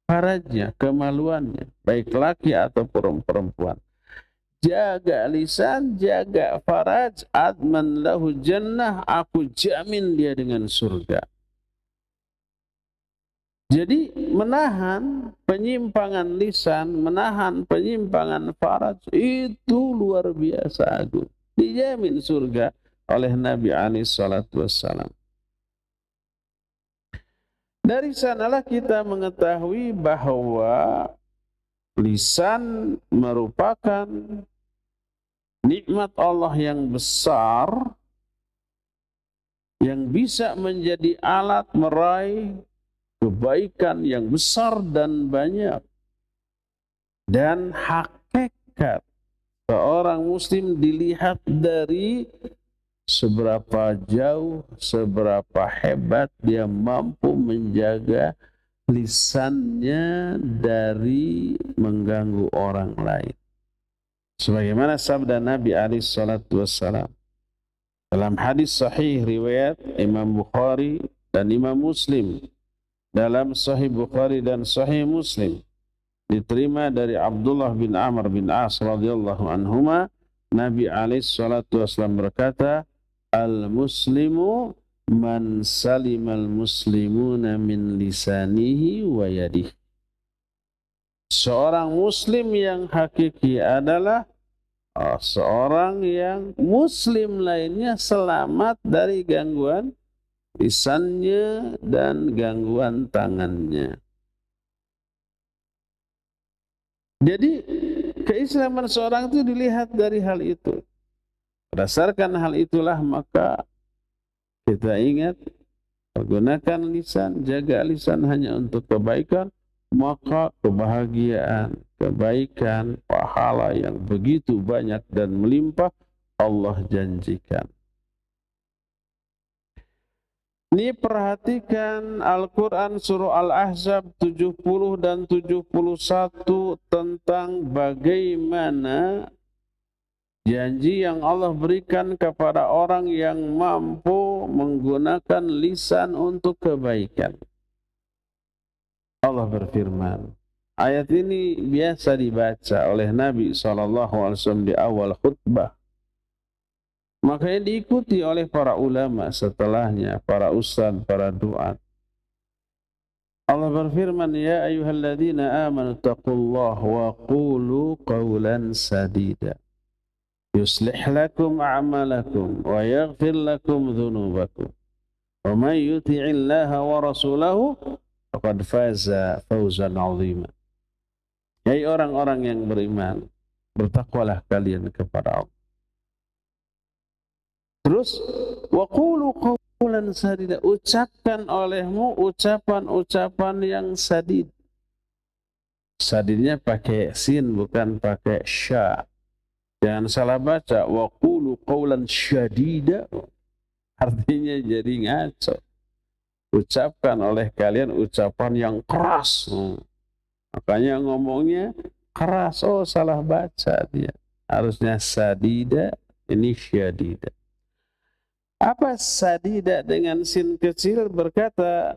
Speaker 1: farajnya, kemaluannya, baik laki ataupun perempuan. Jaga lisan, jaga faraj, adman lahu jannah, aku jamin dia dengan surga. Jadi menahan penyimpangan lisan, menahan penyimpangan faraj itu luar biasa agung. Dijamin surga oleh Nabi alaihi salatu wassalam. Dari sanalah kita mengetahui bahwa lisan merupakan nikmat Allah yang besar yang bisa menjadi alat meraih kebaikan yang besar dan banyak. Dan hakikat seorang muslim dilihat dari seberapa jauh, seberapa hebat dia mampu menjaga lisannya dari mengganggu orang lain. Sebagaimana sabda Nabi alaihi salatu wassalam dalam hadis sahih riwayat Imam Bukhari dan Imam Muslim, dalam Sahih Bukhari dan Sahih Muslim diterima dari Abdullah bin Amr bin As radhiyallahu anhuma, Nabi alaihi salatu wasallam berkata, "Al-muslimu man salimal muslimuna min lisanihi wa yadihi." Seorang muslim yang hakiki adalah seorang yang muslim lainnya selamat dari gangguan lisannya dan gangguan tangannya. Jadi keislaman seorang itu dilihat dari hal itu. Berdasarkan hal itulah maka kita ingat, pergunakan lisan, jaga lisan hanya untuk kebaikan, maka kebahagiaan, kebaikan, pahala yang begitu banyak dan melimpah Allah janjikan. Ini perhatikan Al-Quran surah Al-Ahzab 70 dan 71 tentang bagaimana janji yang Allah berikan kepada orang yang mampu menggunakan lisan untuk kebaikan. Allah berfirman, ayat ini biasa dibaca oleh Nabi SAW di awal khutbah. Makanya diikuti oleh para ulama setelahnya, para ustaz, para duat. Allah berfirman, ya ayyuhalladzina amanu taqullaha wa qulu qawlan sadida. Yuslih lakum a'malakum wa yaghfir lakum dhunubakum. Wa man yuti'illaha wa rasulahu faqad faza fawzan 'azima. Hai orang-orang yang beriman, bertakwalah kalian kepada Allah. Terus waqulu qawlan sadida, ucapkan olehmu ucapan-ucapan yang sadid. Sadidnya pakai sin bukan pakai sya. Jangan salah baca waqulu qawlan syadida, artinya jadi ngaco. Ucapkan oleh kalian ucapan yang keras. Makanya ngomongnya keras. Oh, salah baca dia. Harusnya sadida, ini syadida. Apa sadida dengan sin kecil? Berkata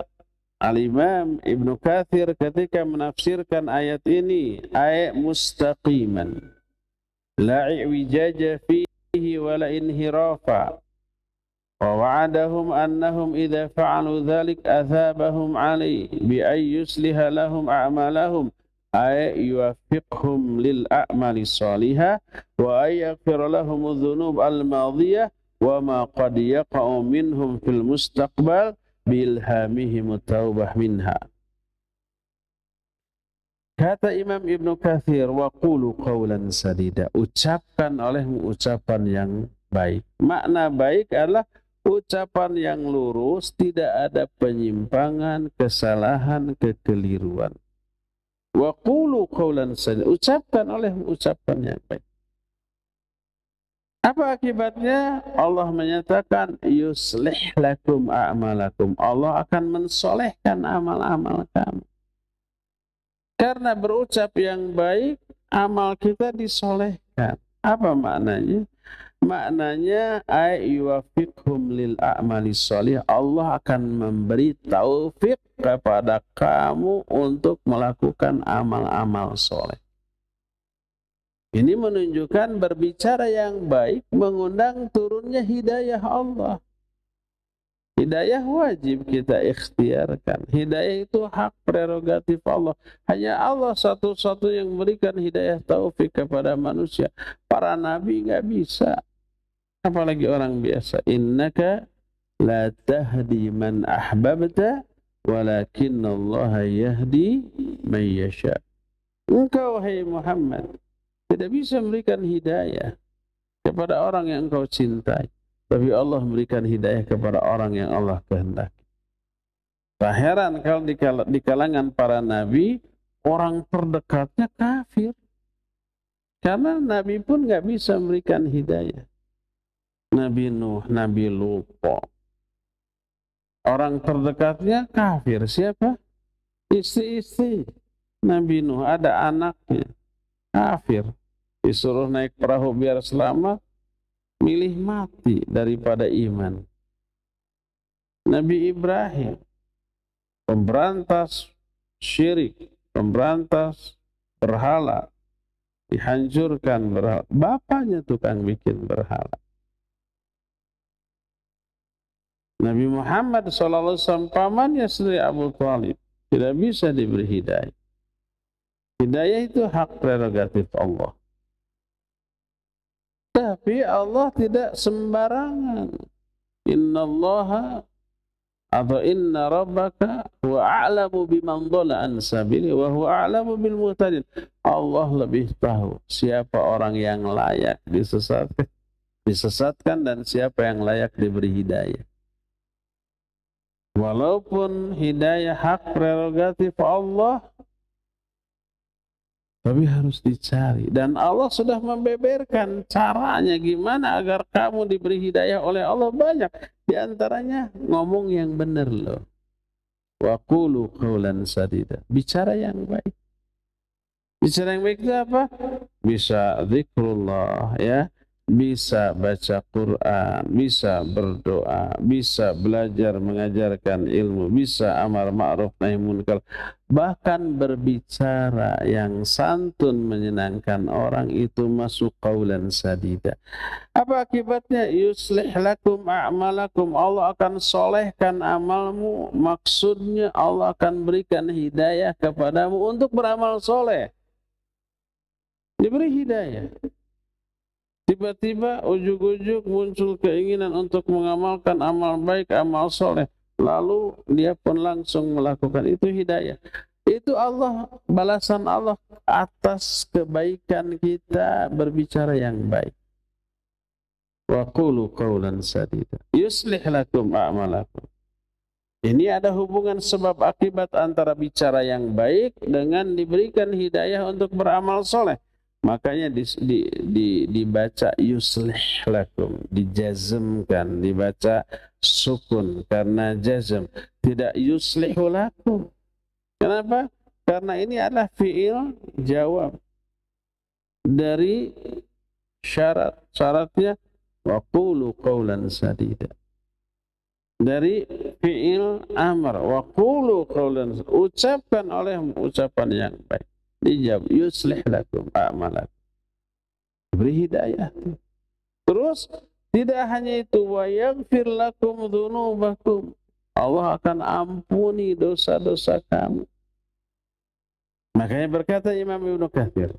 Speaker 1: Al-Imam Ibnu Katsir ketika menafsirkan ayat ini, ayat mustaqiman, la i'wijaja fihi wa la inhirafa, wa wa'adahum annahum idza fa'alu dhalik athabahum alayhi bi ay yusliha lahum a'malahum ay yuwaffiqhum lil a'mali salihah wa ay yaghfir lahum adh-dhunub al-madiyah wa ma qad yaqa'u minhum fil mustaqbal bilhamihim taubah minha. Kata Imam Ibnu Katsir, wa qulu qawlan sadida, ucapkan olehmu ucapan yang baik. Makna baik adalah ucapan yang lurus, tidak ada penyimpangan, kesalahan, kekeliruan. Wa qulu qawlan sadida, ucapkan olehmu ucapan yang baik. Apa akibatnya? Allah menyatakan yuslih lakum a'malakum, Allah akan mensolehkan amal-amal kamu. Karena berucap yang baik, amal kita disolehkan. Apa maknanya? Maknanya ayyuwafiqhum lil a'mali sholih, Allah akan memberi taufik kepada kamu untuk melakukan amal-amal soleh. Ini menunjukkan berbicara yang baik mengundang turunnya hidayah Allah. Hidayah wajib kita ikhtiarkan. Hidayah itu hak prerogatif Allah. Hanya Allah satu-satu yang memberikan hidayah taufik kepada manusia. Para nabi nggak bisa. Apalagi orang biasa. Innaka la tahdi man ahbabta walakinallaha yahdi man yasha. Engkau, hai Muhammad, tidak bisa memberikan hidayah kepada orang yang engkau cintai. Tapi Allah memberikan hidayah kepada orang yang Allah kehendaki. Tak heran kalau di kalangan para nabi, orang terdekatnya kafir. Karena nabi pun nggak bisa memberikan hidayah. Nabi Nuh, Nabi Lut, orang terdekatnya kafir. Siapa? Istri-istri Nabi Nuh, ada anaknya kafir. Disuruh naik perahu biar selamat, milih mati daripada iman. Nabi Ibrahim, pemberantas syirik, pemberantas berhala, dihancurkan berhala. Bapaknya tukang bikin berhala. Nabi Muhammad SAW, pamannya sendiri Abu Thalib, tidak bisa diberi hidayah. Hidayah itu hak prerogatif Allah. Tapi Allah tidak sembarangan. Innallaha atau inna rabbaka huwa a'lamu biman dhalla an sabili wa huwa a'lamu bil muhtadin. Allah lebih tahu siapa orang yang layak disesatkan dan siapa yang layak diberi hidayah. Walaupun hidayah hak prerogatif Allah, tapi harus dicari. Dan Allah sudah membeberkan caranya gimana agar kamu diberi hidayah oleh Allah. Banyak. Di antaranya ngomong yang benar loh. Wa qulu qawlan sadida. Bicara yang baik. Bicara yang baik itu apa? Bisa zikrullah, ya. Bisa baca Quran, bisa berdoa, bisa belajar mengajarkan ilmu, bisa amar ma'ruf nahi munkar, bahkan berbicara yang santun menyenangkan orang itu masuk qaulan sadida. Apa akibatnya? Yuslih lakum a'malakum, Allah akan solehkan amalmu. Maksudnya Allah akan berikan hidayah kepadamu untuk beramal soleh. Diberi hidayah. Tiba-tiba ujuk-ujuk muncul keinginan untuk mengamalkan amal baik, amal soleh. Lalu dia pun langsung melakukan itu, hidayah. Itu Allah, balasan Allah atas kebaikan kita berbicara yang baik. Wa qulu qawlan sadida. Yuslih lakum a'malakum. Ini ada hubungan sebab akibat antara bicara yang baik dengan diberikan hidayah untuk beramal soleh. Makanya dibaca yuslih lakum, dijazmkan, dibaca sukun karena jazm, tidak yuslihu lakum. Kenapa? Karena ini adalah fi'il jawab dari syarat. Syaratnya wa qulu qawlan sadida. Dari fi'il amr, wa qulu qawlan, ucapkan oleh ucapan yang baik. Dijawab yuslih lakum a'malakum, beri hidayah. Terus tidak hanya itu, wa yaghfir lakum dzunubakum, Allah akan ampuni dosa-dosa kamu. Makanya berkata Imam Ibnu Katsir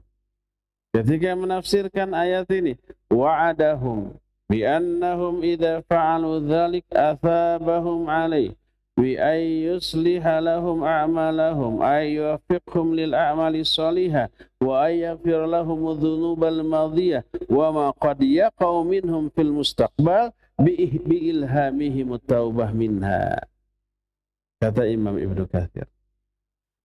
Speaker 1: ketika menafsirkan ayat ini, wa'adahum bi annahum idza fa'alu dzalik athabahum alaih bi ay yusliha lahum a'malahum ay yuwaffiqhum lil a'mali shalihah wa ay yaghfir lahum dhunubal madiyah wa ma qad yaqau minhum fil mustaqbal bi ilhamihim at-taubah minha. Kata Imam Ibnu Katsir,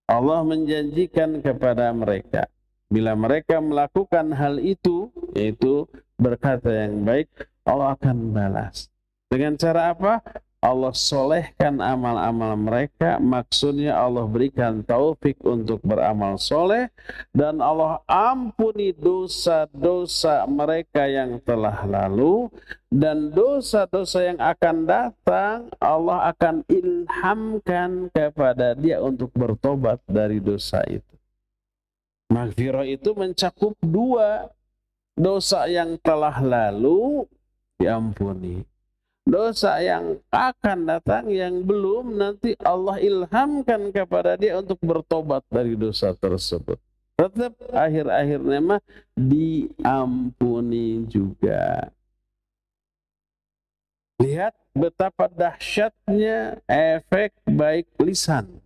Speaker 1: Allah menjanjikan kepada mereka bila mereka melakukan hal itu, yaitu berkata yang baik, Allah akan balas. Dengan cara apa? Allah solehkan amal-amal mereka, maksudnya Allah berikan taufik untuk beramal soleh, dan Allah ampuni dosa-dosa mereka yang telah lalu, dan dosa-dosa yang akan datang Allah akan ilhamkan kepada dia untuk bertobat dari dosa itu. Maghfirah itu mencakup dua, dosa yang telah lalu diampuni, dosa yang akan datang yang belum, nanti Allah ilhamkan kepada dia untuk bertobat dari dosa tersebut. Tetap akhir-akhirnya mah diampuni juga. Lihat betapa dahsyatnya efek baik lisan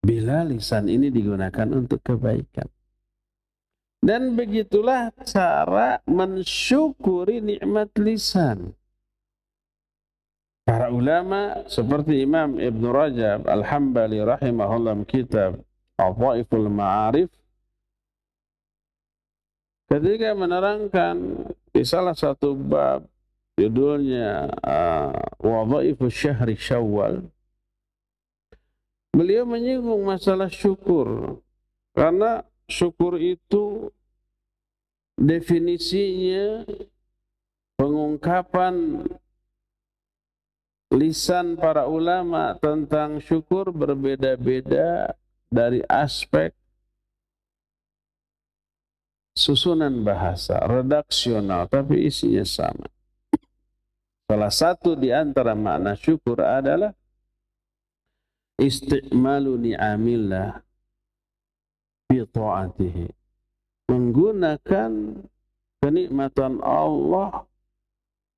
Speaker 1: bila lisan ini digunakan untuk kebaikan. Dan begitulah cara mensyukuri nikmat lisan. Para ulama seperti Imam Ibn Rajab Al-Hambali rahimahullah kitab Adhaiful Ma'arif, ketika menerangkan di salah satu bab judulnya Wadhaifus Syahri Syawal, beliau menyinggung masalah syukur. Karena syukur itu definisinya, pengungkapan lisan para ulama tentang syukur berbeda-beda dari aspek susunan bahasa, redaksional, tapi isinya sama. Salah satu di antara makna syukur adalah isti'malu ni'amillah fi ta'atihi, menggunakan kenikmatan Allah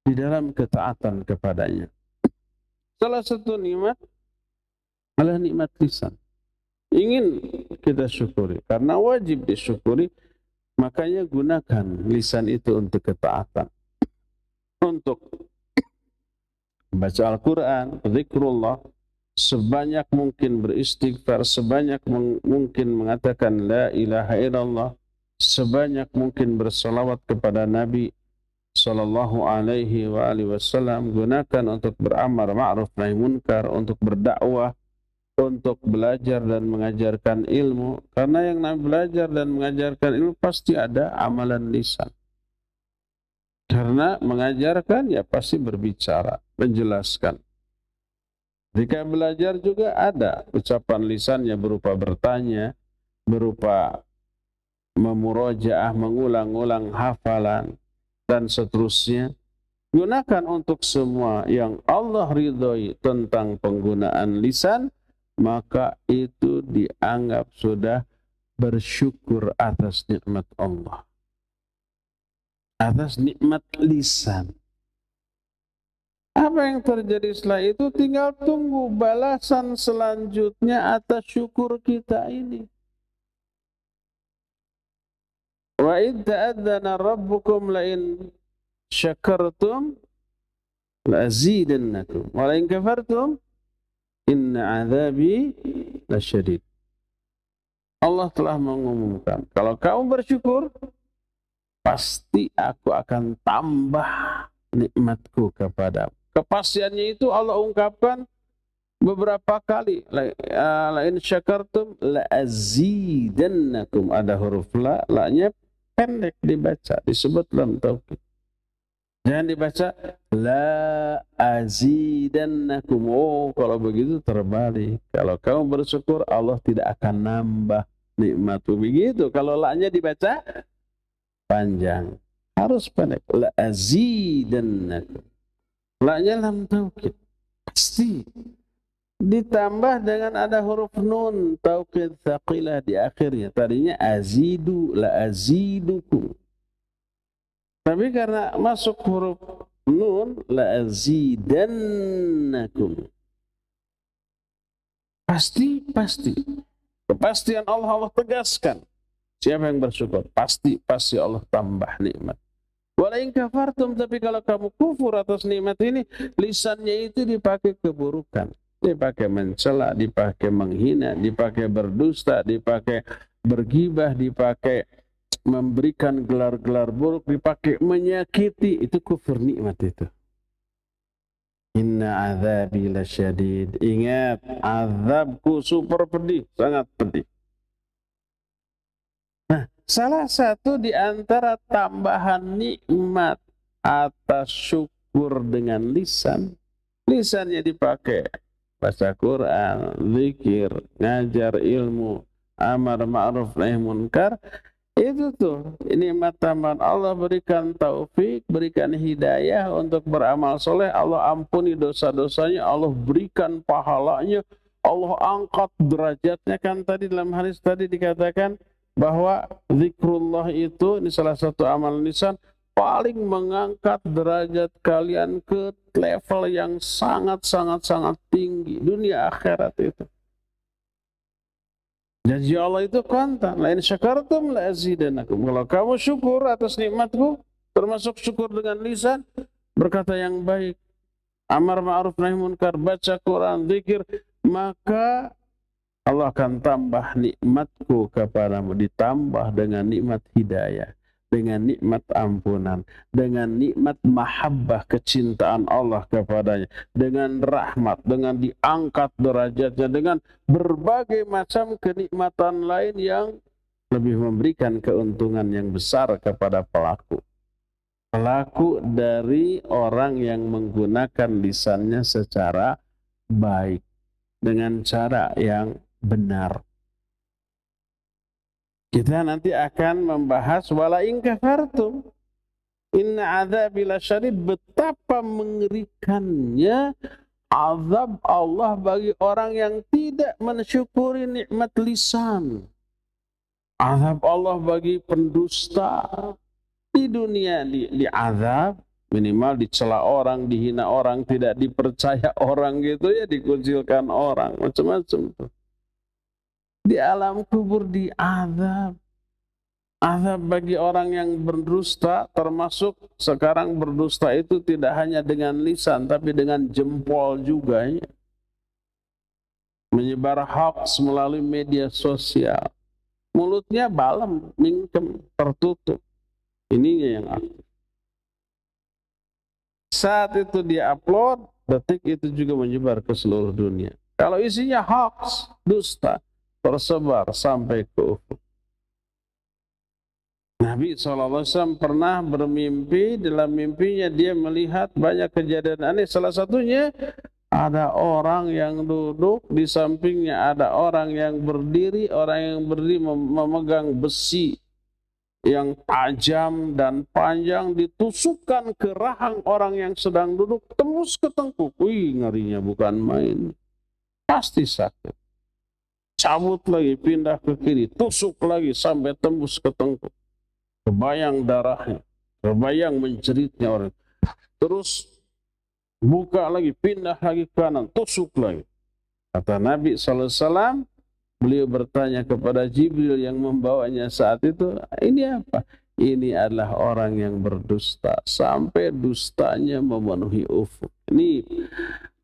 Speaker 1: di dalam ketaatan kepadanya. Salah satu nikmat adalah nikmat lisan. Ingin kita syukuri, karena wajib disyukuri, makanya gunakan lisan itu untuk ketaatan. Untuk baca Al-Quran, zikrullah, sebanyak mungkin beristighfar, sebanyak mungkin mengatakan la ilaha illallah, sebanyak mungkin bersalawat kepada Nabi sallallahu alaihi wa alihi wasallam, gunakan untuk beramal ma'ruf nahi munkar, untuk berdakwah, untuk belajar dan mengajarkan ilmu. Karena yang namanya belajar dan mengajarkan ilmu pasti ada amalan lisan. Karena mengajarkan ya pasti berbicara, menjelaskan. Jika belajar juga ada ucapan lisannya berupa bertanya, berupa memurojaah, mengulang-ulang hafalan, dan seterusnya. Gunakan untuk semua yang Allah ridhoi tentang penggunaan lisan, maka itu dianggap sudah bersyukur atas nikmat Allah, atas nikmat lisan. Apa yang terjadi setelah itu tinggal tunggu balasan selanjutnya atas syukur kita ini. Wa idh ta'adzana rabbukum la'in syakartum la'azidannakum wa la'in kafartum inna 'adzabi lasyadid. Allah telah mengumumkan, kalau kamu bersyukur, pasti aku akan tambah nikmatku kepadamu. Kepastiannya itu Allah ungkapkan beberapa kali. La'in syakartum la'azidannakum. Ada huruf la, la-nya pendek dibaca, disebut lam taukid. Jangan dibaca la azidannakum. Oh, kalau begitu terbalik. Kalau kamu bersyukur, Allah tidak akan nambah nikmatmu. Begitu. Kalau la-nya dibaca panjang, harus pendek. La azidannakum. La-nya lam taukid. Pasti. Ditambah dengan ada huruf nun, taukid tsaqilah di akhirnya. Tadinya azidu, la azidukum. Tapi karena masuk huruf nun, la azidannakum. Pasti. Kepastian Allah tegaskan. Siapa yang bersyukur? Pasti Allah tambah nikmat. Wala in kafartum, tapi kalau kamu kufur atas nikmat ini, lisannya itu dipakai keburukan. Dipakai mencela, dipakai menghina, dipakai berdusta, dipakai bergibah, dipakai memberikan gelar-gelar buruk, dipakai menyakiti. Itu kufur nikmat itu. Inna azabi lasyadid. Ingat, azabku super pedih, sangat pedih. Nah, salah satu di antara tambahan nikmat atas syukur dengan lisan, lisannya dipakai baca Quran, zikir, ngajar ilmu, amar ma'ruf nahi munkar. Itu tuh nikmat tambahan. Allah berikan taufik, berikan hidayah untuk beramal soleh. Allah ampuni dosa-dosanya, Allah berikan pahalanya, Allah angkat derajatnya. Kan tadi dalam hadis tadi dikatakan bahwa zikrullah itu, ini salah satu amal lisan, paling mengangkat derajat kalian ke level yang sangat tinggi dunia akhirat itu. Janji Allah itu kontan. Lain syakartum la azidanakum. Kalau kamu syukur atas nikmatku, termasuk syukur dengan lisan, berkata yang baik, amar ma'ruf nahi munkar, baca Quran, zikir, maka Allah akan tambah nikmatku kepadamu, ditambah dengan nikmat hidayah, dengan nikmat ampunan, dengan nikmat mahabbah, kecintaan Allah kepadanya, dengan rahmat, dengan diangkat derajatnya, dengan berbagai macam kenikmatan lain yang lebih memberikan keuntungan yang besar kepada pelaku. Pelaku dari orang yang menggunakan lisannya secara baik, dengan cara yang benar. Kita nanti akan membahas wala in kafartum inna adzabi lasyadid, betapa mengerikannya azab Allah bagi orang yang tidak mensyukuri nikmat lisan. Azab Allah bagi pendusta di dunia, diazab, minimal dicela orang, dihina orang, tidak dipercaya orang gitu ya, dikucilkan orang, macam-macam tuh. Di alam kubur diazab. Azab bagi orang yang berdusta, termasuk sekarang berdusta itu tidak hanya dengan lisan, tapi dengan jempol juga. Ya. Menyebar hoax melalui media sosial. Mulutnya balem, mingkem, tertutup. Ininya yang aktif. Saat itu dia upload, detik itu juga menyebar ke seluruh dunia. Kalau isinya hoax, dusta, tersebar sampai ke ufuk. Nabi SAW pernah bermimpi, dalam mimpinya dia melihat banyak kejadian aneh. Salah satunya ada orang yang duduk, di sampingnya ada orang yang berdiri memegang besi yang tajam dan panjang, ditusukkan ke rahang orang yang sedang duduk, tembus ke tengkuk. Wih, ngerinya bukan main. Pasti sakit. Cabut lagi, pindah ke kiri, tusuk lagi sampai tembus ke tengkuk. Kebayang darahnya, kebayang menjeritnya orang. Terus buka lagi, pindah lagi ke kanan, tusuk lagi. Kata Nabi SAW, beliau bertanya kepada Jibril yang membawanya saat itu, ini apa? Ini adalah orang yang berdusta, sampai dustanya memenuhi ufuk. Ini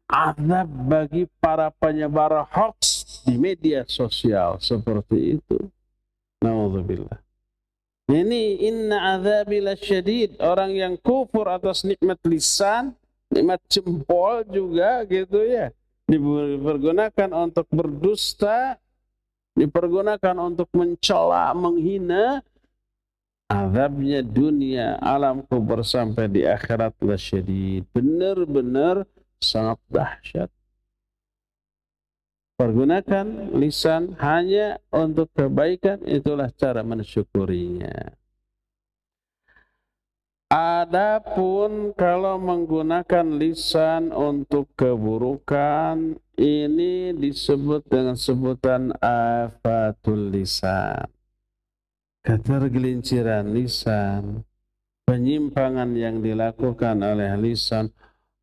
Speaker 1: azab bagi para penyebar hoax di media sosial seperti itu. Na'udzubillah. Ini inna azabi lasyadid, orang yang kufur atas nikmat lisan, nikmat jempol juga gitu ya, dipergunakan untuk berdusta, dipergunakan untuk mencela, menghina, azabnya dunia, alam kubur sampai di akhirat lasyadid, benar-benar sangat dahsyat. Pergunakan lisan hanya untuk kebaikan, itulah cara mensyukurinya. Adapun kalau menggunakan lisan untuk keburukan, ini disebut dengan sebutan afatul lisan. Ketergelinciran lisan, penyimpangan yang dilakukan oleh lisan,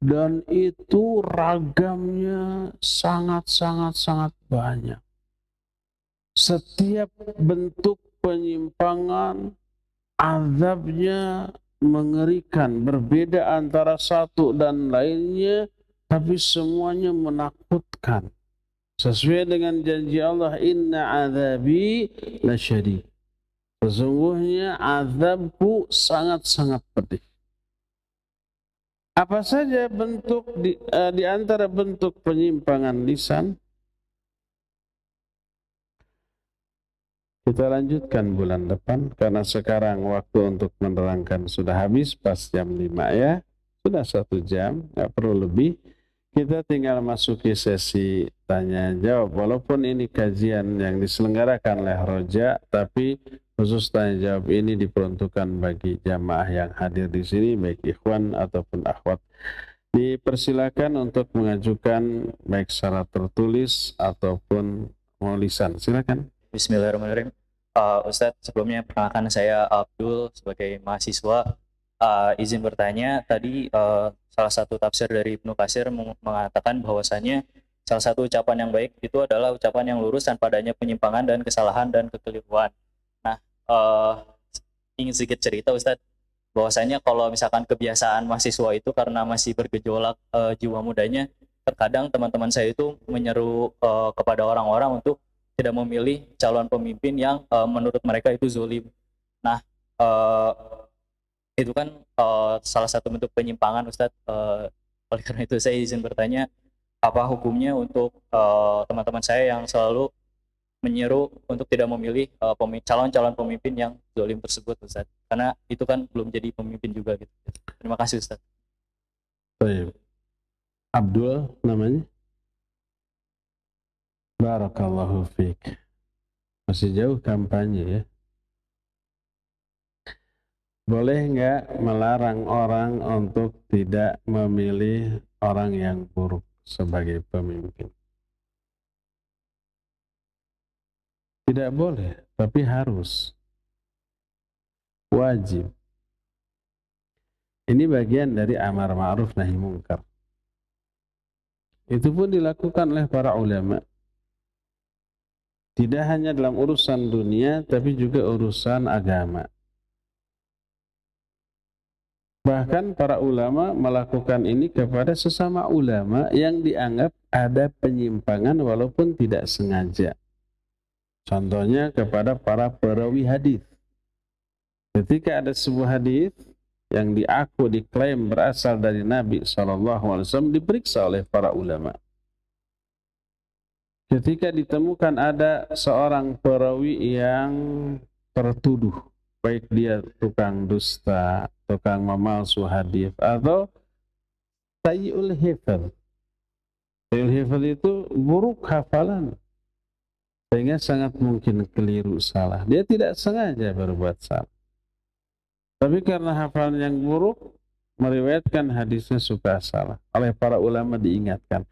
Speaker 1: dan itu ragamnya sangat banyak. Setiap bentuk penyimpangan azabnya mengerikan, berbeda antara satu dan lainnya, tapi semuanya menakutkan. Sesuai dengan janji Allah, inna azabi lasyadid. Sesungguhnya azabku sangat pedih. Apa saja bentuk di antara bentuk penyimpangan lisan? Kita lanjutkan bulan depan, karena sekarang waktu untuk menerangkan sudah habis pas jam 5 ya. Sudah 1 jam, nggak perlu lebih. Kita tinggal masuki sesi tanya jawab. Walaupun ini kajian yang diselenggarakan oleh Roja, tapi khusus tanya jawab ini diperuntukkan bagi jamaah yang hadir di sini, baik ikhwan ataupun akhwat. Dipersilakan untuk mengajukan baik secara tertulis ataupun lisan. Silakan.
Speaker 2: Bismillahirrahmanirrahim. Ustadz, sebelumnya perkenalkan saya Abdul sebagai mahasiswa. Izin bertanya, tadi salah satu tafsir dari Ibnu Katsir mengatakan bahwasannya salah satu ucapan yang baik itu adalah ucapan yang lurus tanpa adanya penyimpangan dan kesalahan dan kekeliruan. Nah, ingin sedikit cerita Ustadz, bahwasanya kalau misalkan kebiasaan mahasiswa itu karena masih bergejolak jiwa mudanya, terkadang teman-teman saya itu menyeru kepada orang-orang untuk tidak memilih calon pemimpin yang menurut mereka itu zalim. Nah, itu kan salah satu bentuk penyimpangan, Ustadz. Oleh karena itu saya izin bertanya, apa hukumnya untuk teman-teman saya yang selalu menyeru untuk tidak memilih calon-calon pemimpin yang zalim tersebut, Ustadz? Karena itu kan belum jadi pemimpin juga gitu. Terima kasih, Ustadz.
Speaker 1: Baik. Abdul namanya? Barakallahu fiik. Masih jauh kampanye ya. Boleh nggak melarang orang untuk tidak memilih orang yang buruk sebagai pemimpin? Tidak boleh, tapi harus. Wajib. Ini bagian dari amar ma'ruf nahi munkar. Itu pun dilakukan oleh para ulama. Tidak hanya dalam urusan dunia, tapi juga urusan agama. Bahkan para ulama melakukan ini kepada sesama ulama yang dianggap ada penyimpangan walaupun tidak sengaja. Contohnya kepada para perawi hadis. Ketika ada sebuah hadis yang diklaim berasal dari Nabi SAW, diperiksa oleh para ulama. Ketika ditemukan ada seorang perawi yang tertuduh, baik dia tukang dusta, tukang memalsu hadis, atau sayyi'ul hifdz. Sayyi'ul hifdz itu buruk hafalan, sehingga sangat mungkin keliru salah. Dia tidak sengaja berbuat salah, tapi karena hafalan yang buruk, meriwayatkan hadisnya suka salah. Oleh para ulama diingatkan,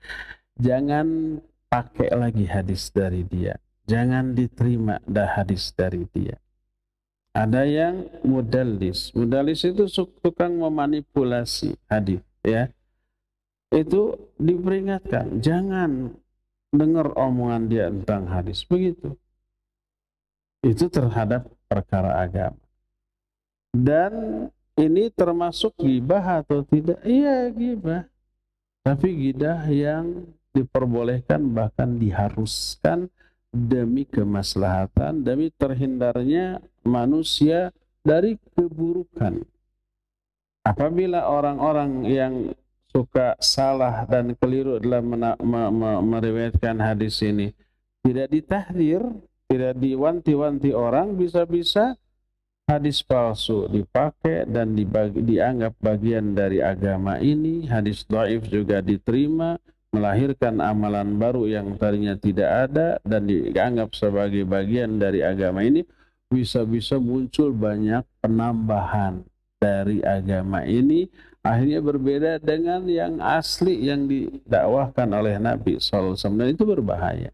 Speaker 1: jangan pakai lagi hadis dari dia. Jangan diterima hadis dari dia. Ada yang mudallis. Mudallis itu tukang memanipulasi hadis, ya. Itu diperingatkan, jangan dengar omongan dia tentang hadis. Begitu. Itu terhadap perkara agama. Dan ini termasuk ghibah atau tidak? Iya, ghibah. Tapi ghibah yang diperbolehkan, bahkan diharuskan demi kemaslahatan, demi terhindarnya manusia dari keburukan. Apabila orang-orang yang suka salah dan keliru dalam meriwayatkan hadis ini tidak ditahdir, tidak diwanti-wanti orang, bisa-bisa hadis palsu dipakai dan dianggap bagian dari agama ini. Hadis dhaif juga diterima, melahirkan amalan baru yang tadinya tidak ada dan dianggap sebagai bagian dari agama ini. Bisa-bisa muncul banyak penambahan dari agama ini, akhirnya berbeda dengan yang asli yang didakwahkan oleh Nabi SAW, dan itu berbahaya.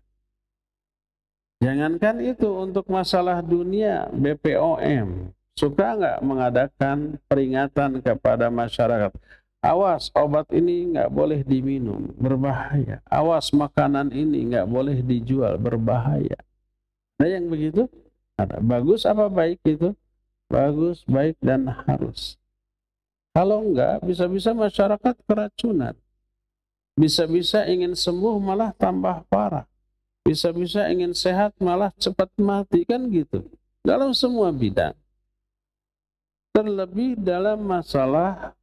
Speaker 1: Jangankan itu, untuk masalah dunia, BPOM suka nggak mengadakan peringatan kepada masyarakat? Awas, obat ini nggak boleh diminum, berbahaya. Awas, makanan ini nggak boleh dijual, berbahaya. Ada yang begitu? Ada. Bagus apa baik itu? Bagus, baik, dan harus. Kalau enggak, bisa-bisa masyarakat keracunan. Bisa-bisa ingin sembuh malah tambah parah. Bisa-bisa ingin sehat malah cepat mati, kan gitu. Dalam semua bidang. Terlebih dalam masalah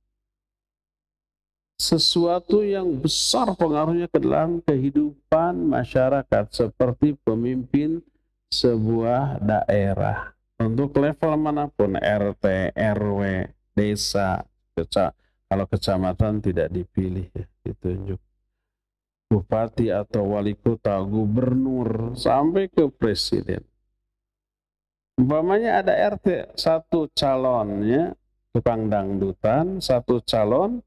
Speaker 1: sesuatu yang besar pengaruhnya ke dalam kehidupan masyarakat seperti pemimpin sebuah daerah. Untuk level manapun, RT, RW, desa, kalau kecamatan tidak dipilih, ya, ditunjuk. Bupati atau wali kota, gubernur, sampai ke presiden. Umpamanya ada RT, satu calonnya tukang dangdutan, satu calon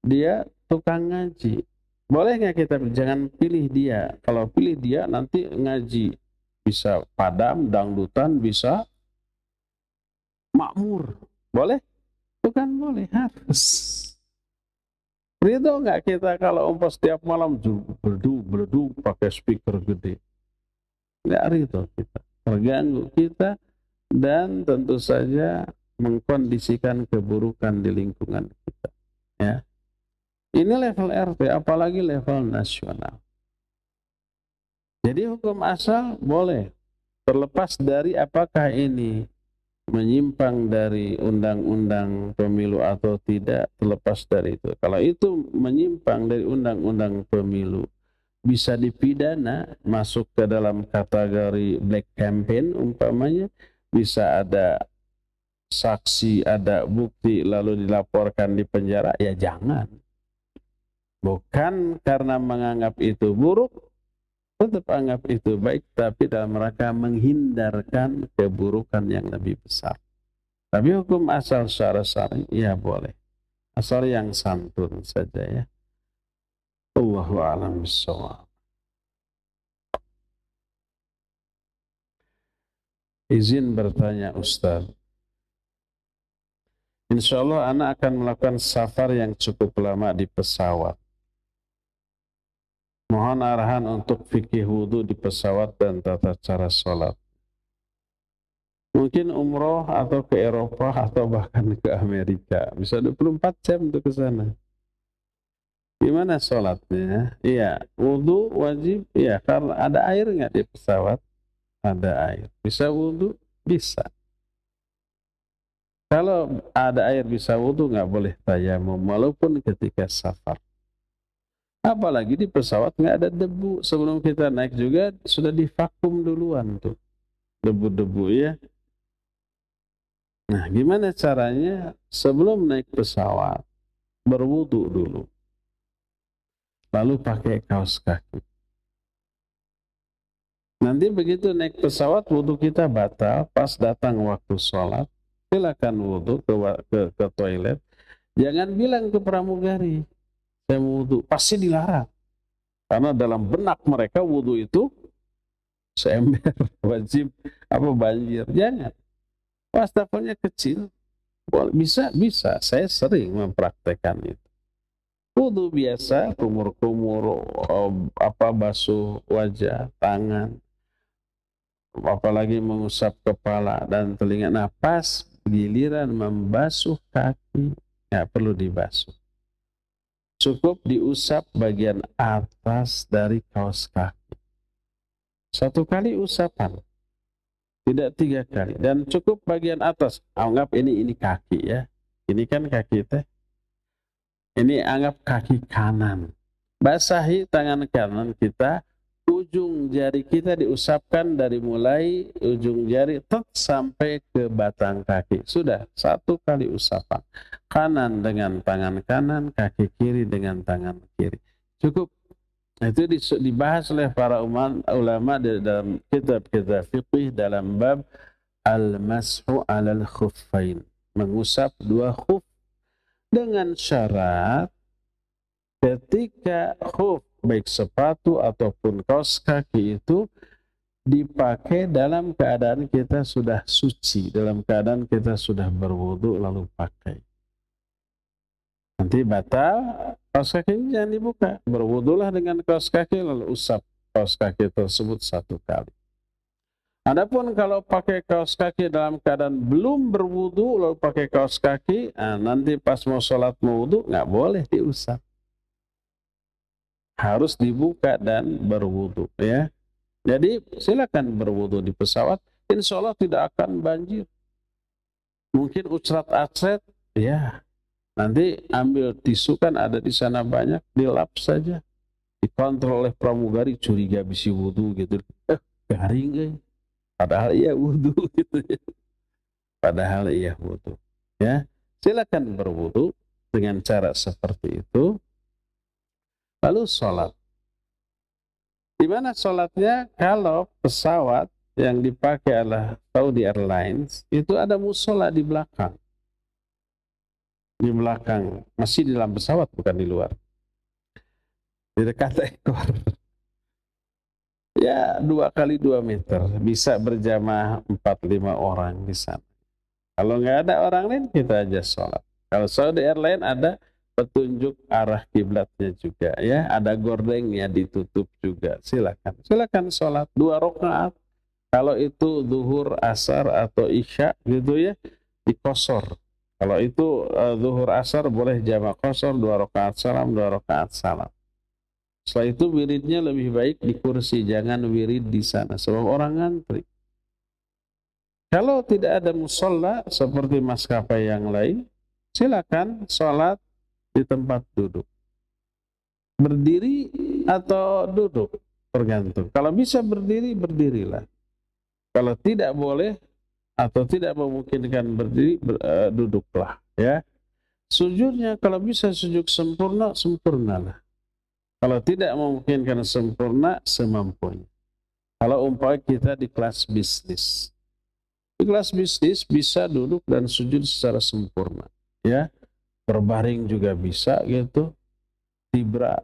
Speaker 1: dia tukang ngaji. Boleh nggak kita jangan pilih dia? Kalau pilih dia nanti ngaji bisa padam, dangdutan bisa makmur. Boleh? Bukan boleh, harus. Ridho nggak kita kalau umpah setiap malam berdu pakai speaker gede? Nggak ridho kita. Terganggu kita dan tentu saja mengkondisikan keburukan di lingkungan kita. Ya. Ini level RT, apalagi level nasional. Jadi hukum asal boleh, terlepas dari apakah ini menyimpang dari undang-undang pemilu atau tidak, terlepas dari itu. Kalau itu menyimpang dari undang-undang pemilu, bisa dipidana, masuk ke dalam kategori black campaign umpamanya, bisa ada saksi, ada bukti, lalu dilaporkan di penjara, ya jangan. Bukan karena menganggap itu buruk, tetap anggap itu baik, tapi dalam rangka menghindarkan keburukan yang lebih besar. Tapi hukum asal secara syar'i, ya boleh. Asal yang santun saja ya. Allahu a'lam bishawab. Izin bertanya Ustaz. Insya Allah anak akan melakukan safar yang cukup lama di pesawat. Mohon arahan untuk fikih wudhu di pesawat dan tata cara sholat. Mungkin umroh atau ke Eropa atau bahkan ke Amerika. Bisa 24 jam untuk ke sana. Gimana sholatnya? Iya, wudhu wajib. Iya, karena ada air nggak di pesawat? Ada air. Bisa wudhu? Bisa. Kalau ada air bisa wudhu, nggak boleh tayamum walaupun ketika safar. Apalagi di pesawat nggak ada debu. Sebelum kita naik juga sudah divakum duluan tuh debu-debu ya. Nah, gimana caranya? Sebelum naik pesawat berwudhu dulu, lalu pakai kaos kaki. Nanti begitu naik pesawat wudhu kita batal, pas datang waktu sholat silakan wudhu ke toilet. Jangan bilang ke pramugari saya mau wudhu, pasti dilarang. Karena dalam benak mereka wudhu itu seember, wajib, apa banjir. Jangan. Wastafelnya kecil, bisa. Saya sering mempraktekkan itu. Wudhu biasa, kumur-kumur, basuh wajah, tangan, apalagi mengusap kepala dan telinga. Nah, pas giliran membasuh kaki, nggak perlu dibasuh. Cukup diusap bagian atas dari kaos kaki. 1 kali usapan, tidak 3 kali. Dan cukup bagian atas. Anggap ini kaki ya. Ini kan kaki teh. Ini anggap kaki kanan. Basahi tangan kanan kita. Ujung jari kita diusapkan dari mulai ujung jari sampai ke batang kaki. Sudah 1 kali usapan. Kanan dengan tangan kanan, kaki kiri dengan tangan kiri. Cukup. Itu dibahas oleh para ulama dalam kitab-kitab fiqih dalam bab al-mashu 'alal khuffain. Mengusap 2 khuf dengan syarat ketika khuf baik sepatu ataupun kaos kaki itu dipakai dalam keadaan kita sudah suci, dalam keadaan kita sudah berwudu lalu pakai. Nanti batal, kaos kaki jangan dibuka. Berwudulah dengan kaos kaki lalu usap kaos kaki tersebut 1 kali. Adapun kalau pakai kaos kaki dalam keadaan belum berwudu lalu pakai kaos kaki, nanti pas mau sholat mau wudu nggak boleh diusap. Harus dibuka dan berwudu ya. Jadi silakan berwudu di pesawat, insya Allah tidak akan banjir. Mungkin ucrat-acret, ya nanti ambil tisu kan ada di sana banyak, dilap saja. Dikontrol oleh pramugari, curiga bisi wudu gitu. Garing padahal iya wudu gitu ya. Padahal iya wudu. Ya, silakan berwudu dengan cara seperti itu. Lalu sholat. Di mana sholatnya? Kalau pesawat yang dipakai adalah Saudi Airlines, itu ada musola di belakang. Di belakang, masih di dalam pesawat, bukan di luar. Di dekat ekor. Ya, 2 kali 2 meter. Bisa berjamaah 4-5 orang di sana. Kalau nggak ada orang lain, kita aja sholat. Kalau Saudi Airlines ada petunjuk arah kiblatnya juga ya, ada gordengnya ditutup juga. Silakan sholat 2 rakaat. Kalau itu zuhur, asar atau isya gitu ya, dikosor. Kalau itu zuhur, asar boleh jamak kosor, 2 rakaat salam, 2 rakaat salam. Setelah itu wiridnya lebih baik di kursi, jangan wirid di sana sebab orang ngantri. Kalau tidak ada musola seperti maskapai yang lain, silakan sholat di tempat duduk. Berdiri atau duduk, tergantung. Kalau bisa berdiri, berdirilah. Kalau tidak boleh atau tidak memungkinkan berdiri, duduklah. Ya. Sujudnya kalau bisa sujud sempurna, sempurnalah. Kalau tidak memungkinkan sempurna, semampunya. Kalau umpamanya kita di kelas bisnis, di kelas bisnis bisa duduk dan sujud secara sempurna. Ya. Berbaring juga bisa gitu, tibra.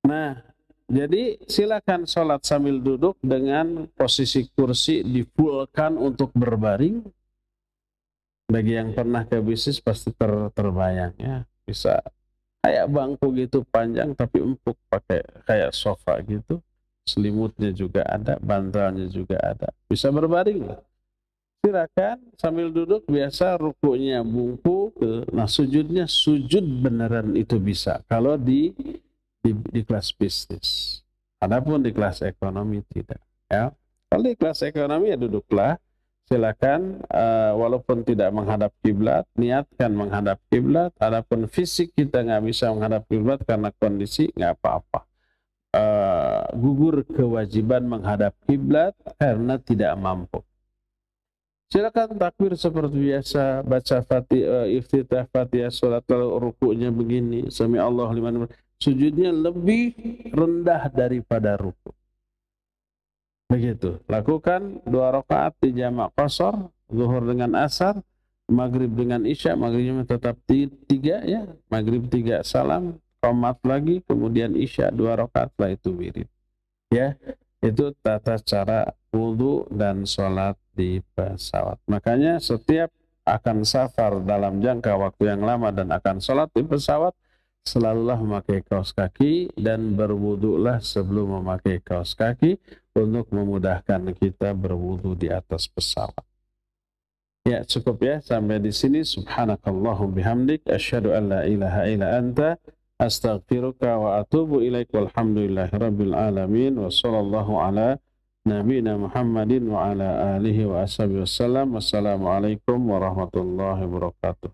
Speaker 1: Nah, jadi silakan sholat sambil duduk dengan posisi kursi difullkan untuk berbaring. Bagi yang pernah ke bisnis pasti terbayang ya, bisa kayak bangku gitu panjang tapi empuk, pakai kayak sofa gitu, selimutnya juga ada, bantalnya juga ada, bisa berbaring lah. Silakan sambil duduk, biasa rukunya bungku, nah sujudnya sujud beneran itu bisa kalau di kelas bisnis. Adapun di kelas ekonomi tidak. Ya. Kalau di kelas ekonomi ya duduklah. Silakan walaupun tidak menghadap kiblat, niatkan menghadap kiblat. Adapun fisik kita nggak bisa menghadap kiblat karena kondisi, nggak apa-apa. Gugur kewajiban menghadap kiblat karena tidak mampu. Silakan takbir seperti biasa, baca iftitah Fatihah salat, lalu rukuknya begini, sami Allahu liman hamidah. Sujudnya lebih rendah daripada rukuk. Begitu. Lakukan 2 rakaat di jamak qashar, zuhur dengan asar, maghrib dengan isya, maghribnya tetap 3 ya, maghrib 3 salam, qomat lagi, kemudian isya 2 rakaat, setelah itu wirid. Ya, itu tata cara wudu dan sholat di pesawat. Makanya setiap akan safar dalam jangka waktu yang lama dan akan sholat di pesawat, selalulah memakai kaos kaki dan berwudulah sebelum memakai kaos kaki untuk memudahkan kita berwudu di atas pesawat. Ya, cukup ya sampai di sini. Subhanakallahum bihamdik, asyhadu an la ilaha illa anta, astaghfiruka wa atubu ilaik, walhamdulillahi rabbil alamin, wa sallallahu ala nabiyina Muhammadin wa ala alihi wa ashabihi wassalam. Wassalamualaikum warahmatullahi wabarakatuh.